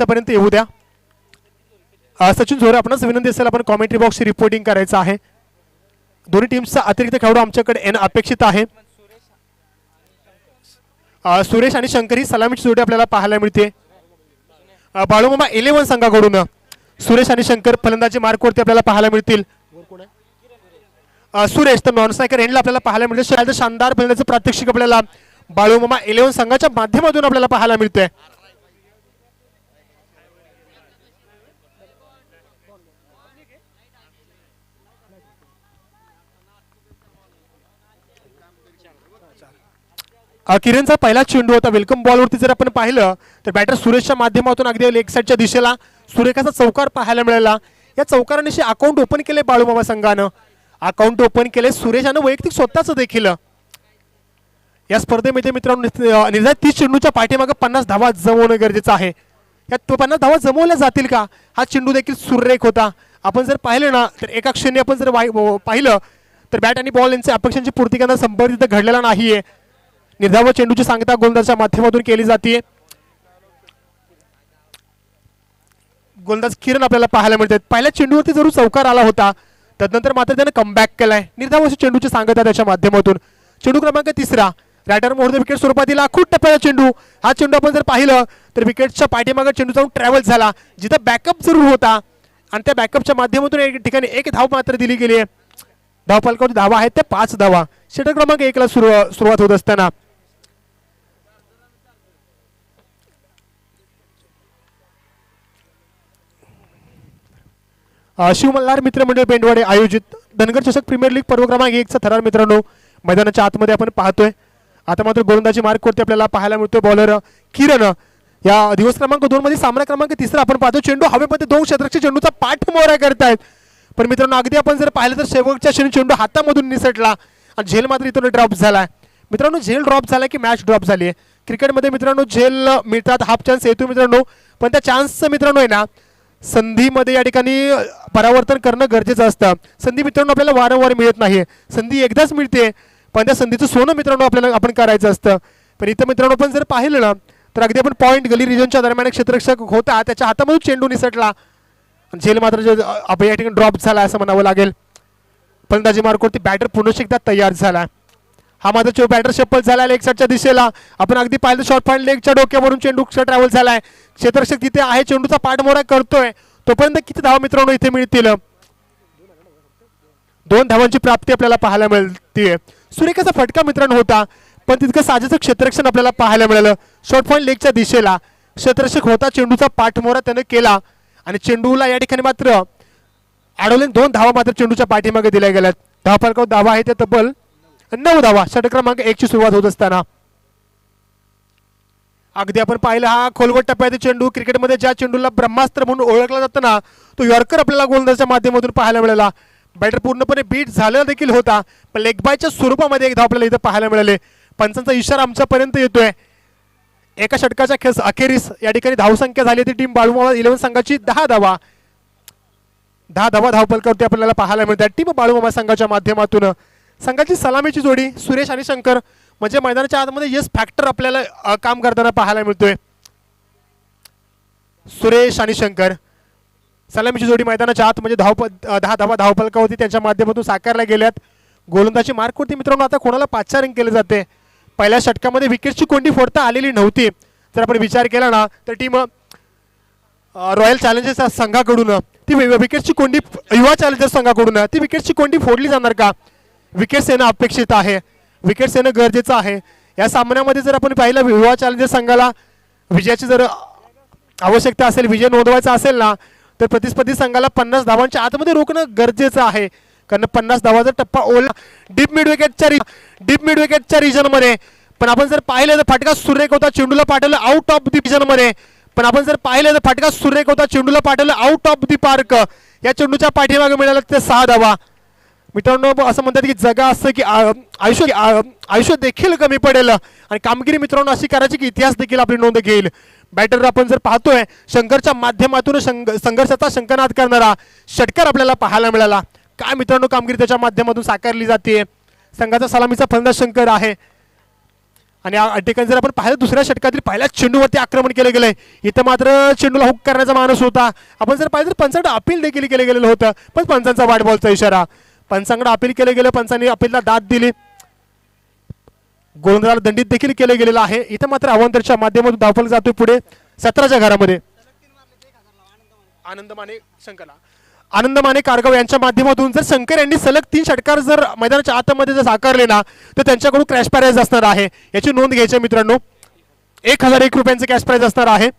आतापर्यंत येऊ द्या. सचिन झोरे आपणास विनंती असेल आपण कॉमेंट्री बॉक्सची रिपोर्टिंग करायचं आहे. दोन्ही टीम्सचा अतिरिक्त खेळाडू आमच्याकडे येणं अपेक्षित आहे. सुरेश आणि शंकर ही सलामीची जोडी आपल्याला पाहायला मिळते. बाळूमामा 11 संघाकडून सुरेश आणि शंकर फलंदाजी मार्कवरती आपल्याला पाहायला मिळतील. सुरेश तर नॉन स्ट्रायकर एंडला आपल्याला पाहायला मिळते. शानदार फलंदाजीचं प्रात्यक्षिक आपल्याला बाळूमामा 11 संघाच्या माध्यमातून आपल्याला पाहायला मिळतंय. किरणचा पहिला चेंडू होता. वेलकम बॉलवरती जर आपण पाहिलं तर बॅटर सुरेशच्या माध्यमातून अगदी लेग साईडच्या दिशेला सुरेखाचा चौकार पाहायला मिळाला. या चौकारानिशी अकाउंट ओपन केले बाळूमामा संघानं. अकाउंट ओपन केले सुरेशानं वैयक्तिक स्वतःच देखील. या स्पर्धेमध्ये मित्रांनो निर्धारित 30 चेंडूच्या पाठीमागे 50 धावा जमवणं गरजेचं आहे. या 50 धावा जमवल्या जातील का हा चेंडू देखील सुरेख होता. आपण जर पाहिलं ना तर एका क्षणी आपण जर पाहिलं तर बॅट आणि बॉल यांच्या अपेक्षांची पूर्ती करण्यास संपर्क तिथं घडलेला नाहीये. निर्धाव चेंडूची सांगता गोलंदाजाच्या माध्यमातून केली जाते. गोलंदाज किरण आपल्याला पाहायला मिळतात. पहिल्या चेंडूवरती जरूर चौकार आला होता त्यानंतर मात्र त्याने कमबॅक केलाय. निर्धाव चेंडूची सांगता त्याच्या माध्यमातून. चेंडू क्रमांक 3 रायडर मोहर विकेट स्वरूपात दिला. खूप टप्प्याचा चेंडू. हा चेंडू आपण जर पाहिलं तर विकेटच्या पाठीमागे चेंडू जाऊन ट्रॅव्हल झाला जिथं बॅकअप जरूर होता आणि त्या बॅकअपच्या माध्यमातून एक ठिकाणी 1 धाव मात्र दिली गेली आहे. धावफलकावरती धावा आहेत त्या 5 धावा. षटक क्रमांक 1 ला सुरुवात होत असताना शिव मल्हार मित्रमंडळ पेंडवाडे आयोजित धनगर चषक प्रीमियर लीग पर्व क्रमांक 1 चा थरार मित्रांनो मैदानाच्या आतमध्ये आपण पाहतोय. आता मात्र गोलंदाजी मार्कवरती आपल्याला पाहायला मिळतोय बॉलर किरण. या दिवस क्रमांक 2 मध्ये सामना क्रमांक 3 आपण पाहतो. चेंडू हवेमध्ये 2 क्षेत्ररक्षक चेंडूचा पाठमोहरा करतायत. पण मित्रांनो अगदी आपण जर पाहिलं तर शेवटच्या क्षणी चेंडू हातामधून निसटला आणि झेल मात्र इथून ड्रॉप झाला. मित्रांनो झेल ड्रॉप झाला की मॅच ड्रॉप झाली आहे. क्रिकेटमध्ये मित्रांनो झेल मिळतात, हाफ चान्स येतो मित्रांनो. पण त्या चान्सचं मित्रांनो आहे ना संधीमध्ये या ठिकाणी परावर्तन करणं गरजेचं असतं. संधी मित्रांनो आपल्याला वारंवार मिळत नाही. संधी एकदाच मिळते पण त्या संधीचं सोनं मित्रांनो आपल्याला आपण करायचं असतं. पण इथं मित्रांनो आपण जर पाहिलं ना तर अगदी आपण पॉईंट गली रिजनच्या दरम्यान एक क्षेत्ररक्षक होता त्याच्या हातामधून चेंडू निसटला. झेल मात्र या ठिकाणी ड्रॉप झाला असं म्हणावं लागेल. फलंदाजी मार्कवरती बॅटर पुन्हा एकदा तयार झाला. हा मात्र बॅटर शप्पल झाला लेग साईडच्या दिशेला. आपण अगदी पाहिलं शॉर्ट पॉईंट लेगच्या डोक्यावरून चेंडू ट्रॅव्हल झालाय. क्षेत्ररक्षक तिथे आहे, चेंडूचा पाठमोहरा करतोय. तोपर्यंत किती धावा मित्रांनो इथे मिळतील? 2 धावांची प्राप्ती आपल्याला पाहायला मिळते. सुरेखाचा फटका मित्रांनो होता पण तितकं साजेचं क्षेत्ररक्षण आपल्याला पाहायला मिळालं. शॉर्ट पॉईंट लेगच्या दिशेला क्षेत्ररक्षक होता, चेंडूचा पाठमोहरा त्याने केला आणि चेंडूला या ठिकाणी मात्र अडवले. 2 धावा मात्र चेंडूच्या पाठीमागे दिल्या गेल्यात. धावफलकावर धावा आहे ते तब्बल 9 धावा. षटक क्रमांक 1 ची सुरुवात होत असताना अगदी आपण पाहिलं हा खोलगट टप्प्यातील चेंडू. क्रिकेटमध्ये ज्या चेंडूला ब्रह्मास्त्र म्हणून ओळखला जातं ना तो यॉर्कर आपल्याला गोलंदाजाच्या माध्यमातून पाहायला मिळाला. बॅटर पूर्णपणे बीट झालेला देखील होता पण लेग बायच्या स्वरूपामध्ये एक धाव आपल्याला इथं पाहायला मिळाले. पंचांचा इशारा आमच्यापर्यंत येतोय. एका षटकाच्या अखेरीस या ठिकाणी धावसंख्या झाली ती टीम बाळूमामा 11 संघाची 10 धावा. 10 धावा धावफलकावरती आपल्याला पाहायला मिळतात. टीम बाळूमामा संघाच्या माध्यमातून संघाची सलामीची जोडी सुरेश आणि शंकर म्हणजे मैदानाच्या आतमध्ये यस फॅक्टर आपल्याला काम करताना पाहायला मिळतोय. सुरेश आणि शंकर सलामीची जोडी मैदानाच्या आत म्हणजे 10 धावा धावफलकावरती त्यांच्या माध्यमातून साकारल्या गेल्यात. गोलंदाजी मार्कवरती मित्रांनो आता कोणाला पाचारण केले जाते. पहिल्या षटकामध्ये विकेटची कोंडी फोडता आलेली नव्हती. जर आपण विचार केला ना तर टीम रॉयल चॅलेंजर्स संघाकडून ती विकेटची कोंडी युवा चॅलेंजर्स संघाकडून ती विकेटची कोंडी फोडली जाणार का? विकेट्स येणं अपेक्षित आहे, विकेट्स येणं गरजेचं आहे. या सामन्यामध्ये जर आपण पाहिलं युवा चॅलेंजर्स संघाला विजयाची जर आवश्यकता असेल, विजय नोंदवायचा असेल ना तर प्रतिस्पर्धी संघाला 50 धावांच्या आतमध्ये रोखणं गरजेचं आहे. कारण 50 धावाचा टप्पा ओला डीप मिड विकेटच्या रिजनमध्ये. पण आपण जर पाहिलं तर फटका सुरेख होता, चेंडूला पाठवलं आउट ऑफ दी रिजनमध्ये. पण आपण जर पाहिलं तर फटका सुरेख होता, चेंडूला पाठवलं आउट ऑफ दी पार्क. या चेंडूच्या पाठीमागे मिळालं ते 6 धावा. मित्रांनो असं म्हणतात की जगा असं की आयुष्य देखील कमी पडेल आणि कामगिरी मित्रांनो अशी करायची की इतिहास देखील आपली नोंद घेईल. बॅटर आपण जर पाहतोय शंकरच्या माध्यमातून संघर्षाचा शंखनाद करणारा षटकार आपल्याला पाहायला मिळाला. काय मित्रांनो कामगिरी त्याच्या माध्यमातून साकारली जाते. संघाचा सलामीचा फलंदाज शंकर आहे. आणि या ठिकाणी जर आपण पाहिलं दुसऱ्या षटकातील पहिल्याच चेंडूवरती आक्रमण केलं गेलंय. इथं मात्र चेंडूला हुक करण्याचा माणूस होता. आपण जर पाहिलं तर पंचांकडे अपील देखील केलं गेलेलं होतं, पण पंचांचा वाईड बॉलचा इशारा. पंचांकडे अपील केलं गेलं, पंचांनी अपीलला दाद दिली, गोलंदाजाला दंडित देखील केलं गेलेलं आहे. इथं मात्र अवांतरच्या माध्यमातून धावफलक जातोय पुढे 17च्या घरामध्ये. आनंद माने कारगाव यांच्या माध्यमातून जर शंकर यांनी सलग 3 षटकार जर मैदानाच्या आतमध्ये जर साकारले ना तर त्यांच्याकडून क्रॅश प्राइज असणार आहे. याची नोंद घ्यायची मित्रांनो. 1001 रुपयांचे कॅश प्राइज असणार आहे.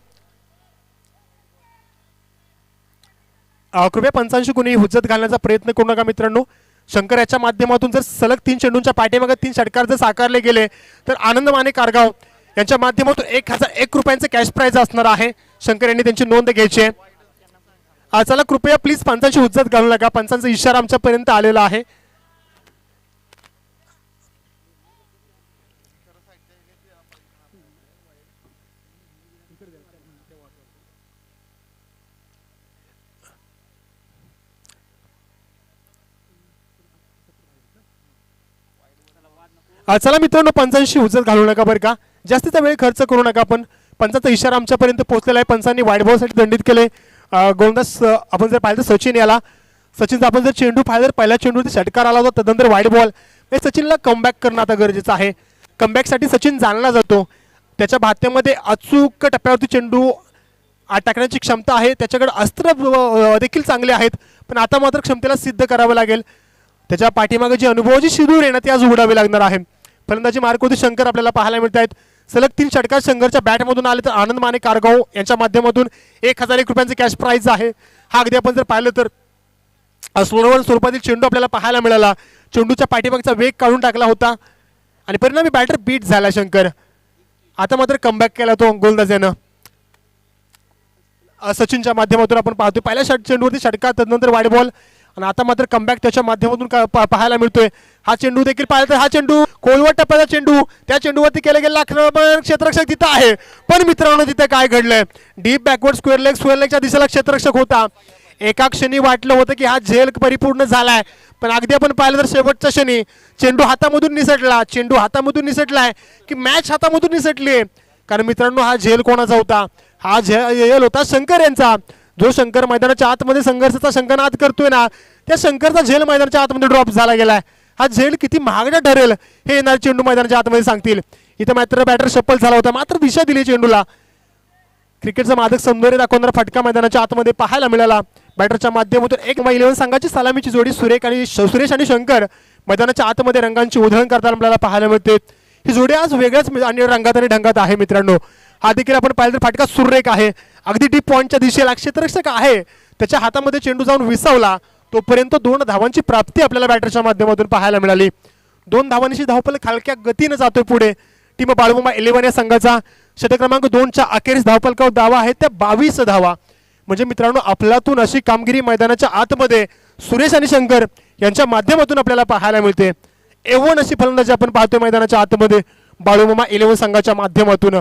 कृपया पंचांशी कोणी हुज्जत घालण्याचा प्रयत्न करू नका मित्रांनो. शंकर याच्या माध्यमातून जर सलग 3 चेंडूंच्या पाठीमागे 3 षटकार जर साकारले गेले तर आनंद माने कारगाव यांच्या माध्यमातून 1001 रुपयांचे कॅश प्राइज असणार आहे. शंकर यांनी त्यांची नोंद घ्यायची आहे. चला कृपया प्लीज पंचांची हुज्जत घालू नका. पंचांचा इशारा आमच्यापर्यंत आलेला आहे. चला मित्रांनो, पंचांशी हुज्जत घालू नका बरं का. जास्तीचा वेळ खर्च करू नका. पण पंचांचा इशारा आमच्यापर्यंत पोहोचलेला आहे. पंचांनी वाईड बॉलसाठी दंडित केले. गोलंदाज आपण जर पाहिलं तर सचिन याला, सचिनचा आपण जर चेंडू पाहिलं तर पहिल्या चेंडूवरती षटकार आला होता, तदनंतर वाईड बॉल. सचिनला कमबॅक करणं आता गरजेचं आहे. कमबॅकसाठी सचिन जाणला जातो. त्याच्या भात्यामध्ये अचूक टप्प्यावरती चेंडू टाकण्याची क्षमता आहे. त्याच्याकडे अस्त्र देखील चांगले आहेत, पण आता मात्र क्षमतेला सिद्ध करावं लागेल. त्याच्या पाठीमागे जी अनुभवाची शिदूर आहे ना ती आज उघडावी लागणार आहे. फलंदाजी मार्कवरती शंकर आपल्याला पाहायला मिळत आहेत. सलग 3 षटकार शंकरच्या बॅटमधून आले तर आनंद माने कारगाव यांच्या माध्यमातून 1001 रुपयांचे कॅश प्राइज आहे. हा अगदी आपण जर पाहिलं तर सोनवण स्वरूपातील चेंडू आपल्याला पाहायला मिळाला. चेंडूच्या पाठीमागचा वेग काढून टाकला होता आणि परिणामी बॅटर बीट झाला शंकर. आता मात्र कमबॅक केला तो गोलंदाजानं. सचिनच्या माध्यमातून आपण पाहतोय पहिल्या चेंडूवरती षटकार, तदनंतर वाईड बॉल आणि आता मात्र कमबॅक त्याच्या माध्यमातून पाहायला मिळतोय. हा चेंडू देखील पाहिला तर हा चेंडू खोलवर टप्प्याचा चेंडू, त्या चेंडूवरती केलं गेलं आक्रमण. क्षेत्ररक्षक तिथं आहे, पण मित्रांनो तिथे काय घडलंय, डीप बॅकवर्ड स्क्वेअर लेगच्या दिशेला क्षेत्ररक्षक होता. एका क्षणी वाटलं होतं की हा झेल परिपूर्ण झालाय, पण अगदी आपण पाहिलं तर शेवटच्या क्षणी चेंडू हातामधून निसटलाय की मॅच हातामधून निसटली. कारण मित्रांनो हा झेल कोणाचा होता, हा झेल होता शंकर यांचा. जो शंकर मैदानाच्या आतमध्ये संघर्षाचा शंखनाद करतोय ना, त्या शंकरचा झेल मैदानाच्या आतमध्ये ड्रॉप झाला गेलाय. हा झेल किती महागडा ठरेल हे येणार चेंडू मैदानाच्या आतमध्ये सांगतील. इथं मात्र बॅटर सफल झाला होता, मात्र दिशा दिली चेंडूला. क्रिकेटचा मादक सौंदर्य दाखवणारा फटका मैदानाच्या आतमध्ये पाहायला मिळाला. बॅटरच्या माध्यमातून 11 संघाची सलामीची जोडी सुरेश आणि शंकर मैदानाच्या आतमध्ये रंगांची उधळण करताना आपल्याला पाहायला मिळते. ही जोडी आज वेगळ्याच रंगात आणि ढंगात आहे मित्रांनो. हा देखील आपण पाहिलं तर फटका सुरेख आहे. अगदी डीप पॉईंटच्या दिशेला क्षेत्ररक्षक आहे, त्याच्या हातामध्ये चेंडू जाऊन विसावला. तोपर्यंत 2 धावांची प्राप्ती आपल्याला बॅटरच्या माध्यमातून पाहायला मिळाली. 2 धावांची धावफलक हलक्या गतीने जातोय पुढे. टीम बाळूमामा 11 या संघाचा षटक क्रमांक 2च्या अखेरीस धावफलकावर धावा आहेत त्या 22 धावा. म्हणजे मित्रांनो अफलातून अशी कामगिरी मैदानाच्या आतमध्ये सुरेश आणि शंकर यांच्या माध्यमातून आपल्याला पाहायला मिळते. एवढ अशी फलंदाजी आपण पाहतोय मैदानाच्या आतमध्ये बाळूमामा 11 संघाच्या माध्यमातून.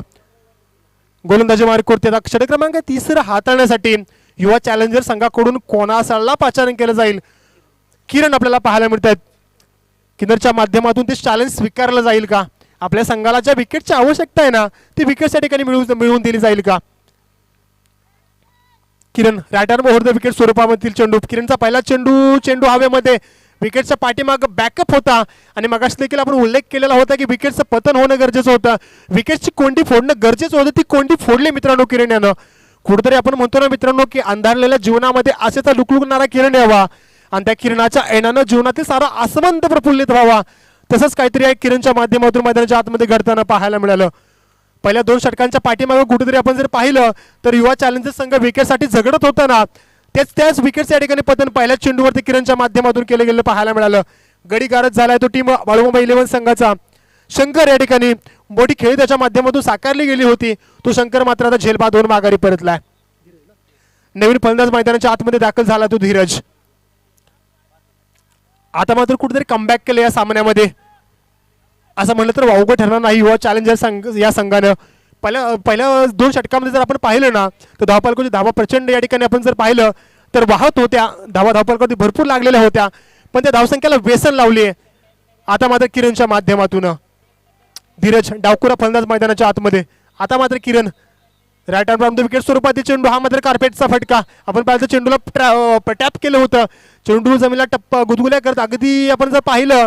गोलंदाजी मार्कवरती आता षटक क्रमांक 3 हाताळण्यासाठी युवा चॅलेंजर संघाकडून कोणाला पाचारण केलं जाईल. किरण आपल्याला पाहायला मिळत आहेत. किन्नरच्या माध्यमातून ते चॅलेंज स्वीकारलं जाईल का, आपल्या संघाला ज्या विकेटची आवश्यकता आहे ना ती विकेटच्या ठिकाणी मिळवून दिली जाईल का. Kiran right arm over the wicket स्वरूपामधील चेंडू. किरणचा पहिला चेंडू हवेमध्ये विकेटच्या पाठीमाग बॅकअप होता आणि मगाशी देखील आपण उल्लेख केलेला होता की विकेटचं पतन होणं गरजेचं होतं, विकेटची कोंडी फोडणं गरजेचं होतं. ती कोंडी फोडली मित्रांनो किरण यानं. कुठेतरी आपण म्हणतो ना मित्रांनो की अंधारलेल्या जीवनामध्ये आशेचा लुकलुकणारा किरण यावा आणि त्या किरणाच्या ऐनानं जीवनातील सारा आसमंत प्रफुल्लित व्हावा. तसंच काहीतरी आहे किरणच्या माध्यमातून मैदानाच्या आतमध्ये घडताना पाहायला मिळालं. पहिल्या 2 षटकांच्या पाठीमागे कुठेतरी आपण जर पाहिलं तर युवा चॅलेंजर संघ विकेटसाठी झगडत होता ना, त्याच विकेटच्या ठिकाणी पतन पहिल्या चेंडूवरती किरणच्या माध्यमातून केलं गेलं पाहायला मिळालं. गडी गारद झालाय तो टीम बाळूमामा 11 संघाचा. शंकर या ठिकाणी मोठी खेळी त्याच्या माध्यमातून साकारली गेली होती. तो शंकर मात्र आता झेल बाद होऊन माघारी परतलाय. नवीन फलंदाज मैदानाच्या आतमध्ये दाखल झाला तो धीरज. आता मात्र कुठेतरी कमबॅक केलं या सामन्यामध्ये असं म्हणलं तर वावगं ठरणार नाही युवा चॅलेंजर संघ या संघानं. पहिल्या 2 षटकामध्ये जर आपण पाहिलं ना तर धावफलकाची धावा प्रचंड या ठिकाणी आपण जर पाहिलं तर वाहत होत्या. धावफलकावरती भरपूर लागलेल्या होत्या, पण त्या धावसंख्येला व्यसन लावली आहे आता मात्र किरणच्या माध्यमातून. धीरज डावकुरा फलंदाज मैदानाच्या आतमध्ये. आता मात्र Kiran right arm from the wicket स्वरूपातील चेंडू, हा मात्र कार्पेटचा फटका. आपण पाहिलं चेंडूला टॅप केलं होतं, चेंडू जमिनीला टप्पा गुदगुल्या करत अगदी आपण जर पाहिलं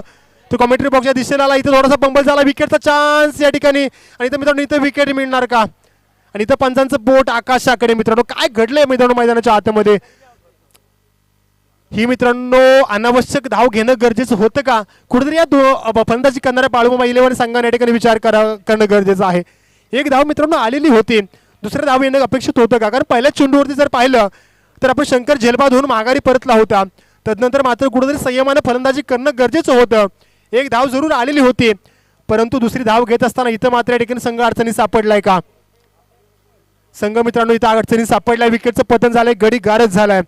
तर कॉमेंट्री बॉक्सच्या दिशेला आला. इथं थोडासा बंबल झाला, विकेटचा चान्स या ठिकाणी. आणि इथं मित्रांनो इथं विकेट मिळणार का? आणि इथं पंचांचं बोट आकाशाकडे. मित्रांनो काय घडलंय मित्रांनो मैदानाच्या आतमध्ये? ही मित्रांनो अनावश्यक धाव घेणं गरजेचं होतं का? कुठेतरी या फलंदाजी करणाऱ्या बाळूमामा 11 संघाने या ठिकाणी विचार करणं गरजेचं आहे. एक धाव मित्रांनो आलेली होती, दुसरं धाव येणं अपेक्षित होतं का? कारण पहिल्या चेंडूवरती जर पाहिलं तर आपण शंकर झेलबाद होऊन माघारी परतला होता. तदनंतर मात्र कुठेतरी संयमानं फलंदाजी करणं गरजेचं होतं. एक धाव जरूर आलेली होती, परंतु दुसरी धाव घेत असताना इथं मात्र या ठिकाणी संघ अडचणी सापडलाय का? संघ मित्रांनो इथं अडचणी सापडलाय, विकेटचं पतन झालंय, गडी गारच झालाय.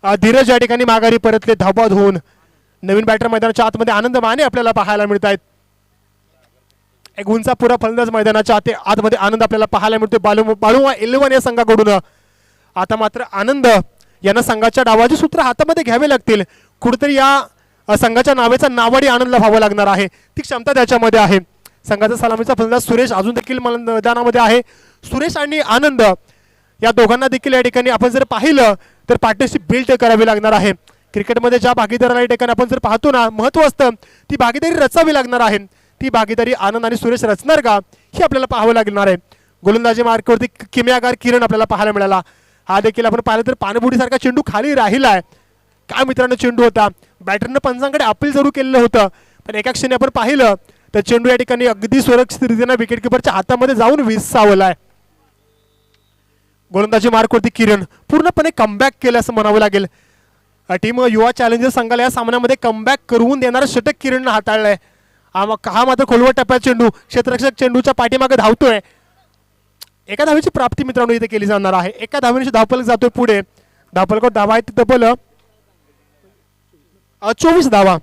धीरज या ठिकाणी माघारी परतले धावबाद होऊन. नवीन बॅटर मैदानाच्या आतमध्ये आनंद माने आपल्याला पाहायला मिळत आहेत. एक उंचा पुरा फलंदाज मैदानाच्या आतमध्ये आनंद आपल्याला पाहायला मिळतोय बाळूमा 11 या संघाकडून. आता मात्र आनंद यांना संघाच्या डावाची सूत्र हातामध्ये घ्यावे लागतील. कुठेतरी या संघाच्या नावाचा नावाडी आनंदला व्हावं लागणार आहे, ती क्षमता त्याच्यामध्ये आहे. संघाचा सलामीचा फलंदाज सुरेश अजून देखील मैदानामध्ये आहे. सुरेश आणि आनंद या दोघांना देखील या ठिकाणी आपण जर पाहिलं तर पार्टनरशिप बिल्ड करावी लागणार आहे. क्रिकेटमध्ये ज्या भागीदाराला या ठिकाणी आपण जर पाहतो ना महत्व असतं, ती भागीदारी रचावी लागणार आहे. ती भागीदारी आनंद आणि सुरेश रचणार का हे आपल्याला पाहावं लागणार आहे. गोलंदाजी मार्कवरती किमयागार किरण आपल्याला पाहायला मिळाला. हा देखील आपण पाहिलं तर पाणबुडीसारखा चेंडू खाली राहिलाय. काय मित्रांनो चेंडू होता, बॅटरनं पंचांकडे अपील जरूर केलेलं होतं, पण एका क्षणी आपण पाहिलं तर चेंडू या ठिकाणी अगदी सुरक्षितरित्याने विकेट किपरच्या हातामध्ये जाऊन विसावलाय. गोलंदाजी मार्कवरती किरण पूर्णपणे कमबॅक केलं असं म्हणावं लागेल. टीम युवा चॅलेंजर संघाला या सामन्यामध्ये कमबॅक करून देणारा षटक किरणनं हाताळलाय. हा मात्र खोलवर टप्प्यात चेंडू, क्षेत्ररक्षक चेंडूच्या पाठीमागे धावतोय. एका धावेची प्राप्ती मित्रांनो इथे केली जाणार आहे. एका धावेने धावफलक जातोय पुढे. धावफलकावर धावा आहेत तब्बल 24 धावा.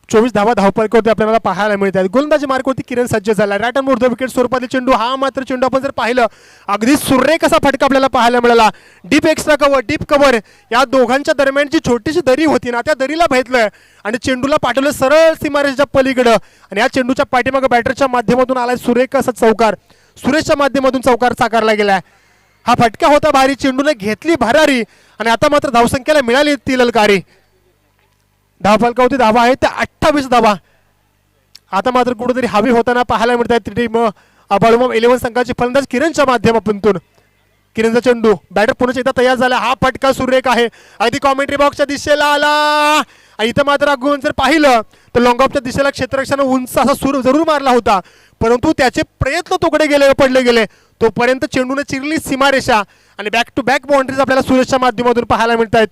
24 धावा धावफलकावरती आपल्याला पाहायला मिळतात. गोलंदाजी मार्कवरती किरण सज्ज झाला. राईट आर्म ऊर्ध्व विकेट स्वरूपातील चेंडू, हा मात्र चेंडू आपण जर पाहिलं अगदी सुरेख असा फटका आपल्याला पाहायला मिळाला. Deep extra cover, deep cover या दोघांच्या दरम्यानची छोटीशी दरी होती ना, त्या दरीला भेटलं आणि चेंडूला पाठवलं सरळ सीमारेषेच्या पलीकडं. आणि या चेंडूच्या पाठीमागे बॅटरच्या माध्यमातून आलाय सुरेख असा चौकार. सुरेशच्या माध्यमातून चौकार साकारला गेलाय. हा फटका होता भारी, चेंडूने घेतली भरारी आणि आता मात्र धावसंख्येला मिळाली ती ललकारी. धावफलकावरती धावा आहेत त्या 28 धावा. आता मात्र कुठेतरी हवी होताना पाहायला मिळत आहे टीम बाळूमामा 11 संघाची फलंदाज किरणच्या माध्यमातून. किरणचा चेंडू, बॅटर पुन्हा एकदा तयार झाला. हा फटका सुरेख आहे, अगदी कॉमेंट्री बॉक्सच्या दिशेला आला. इथं मात्र अगोदर जर पाहिलं तर लॉंग ऑफच्या दिशेला क्षेत्ररक्षणानं उंच असा सूर जरूर मारला होता, परंतु त्याचे प्रयत्न तोकडे गेले, पडले गेले. तोपर्यंत चेंडूने चिरली सीमारेषा आणि बॅक टू बॅक बाउंड्रीज आपल्याला सुरेशच्या माध्यमातून पाहायला मिळत आहेत.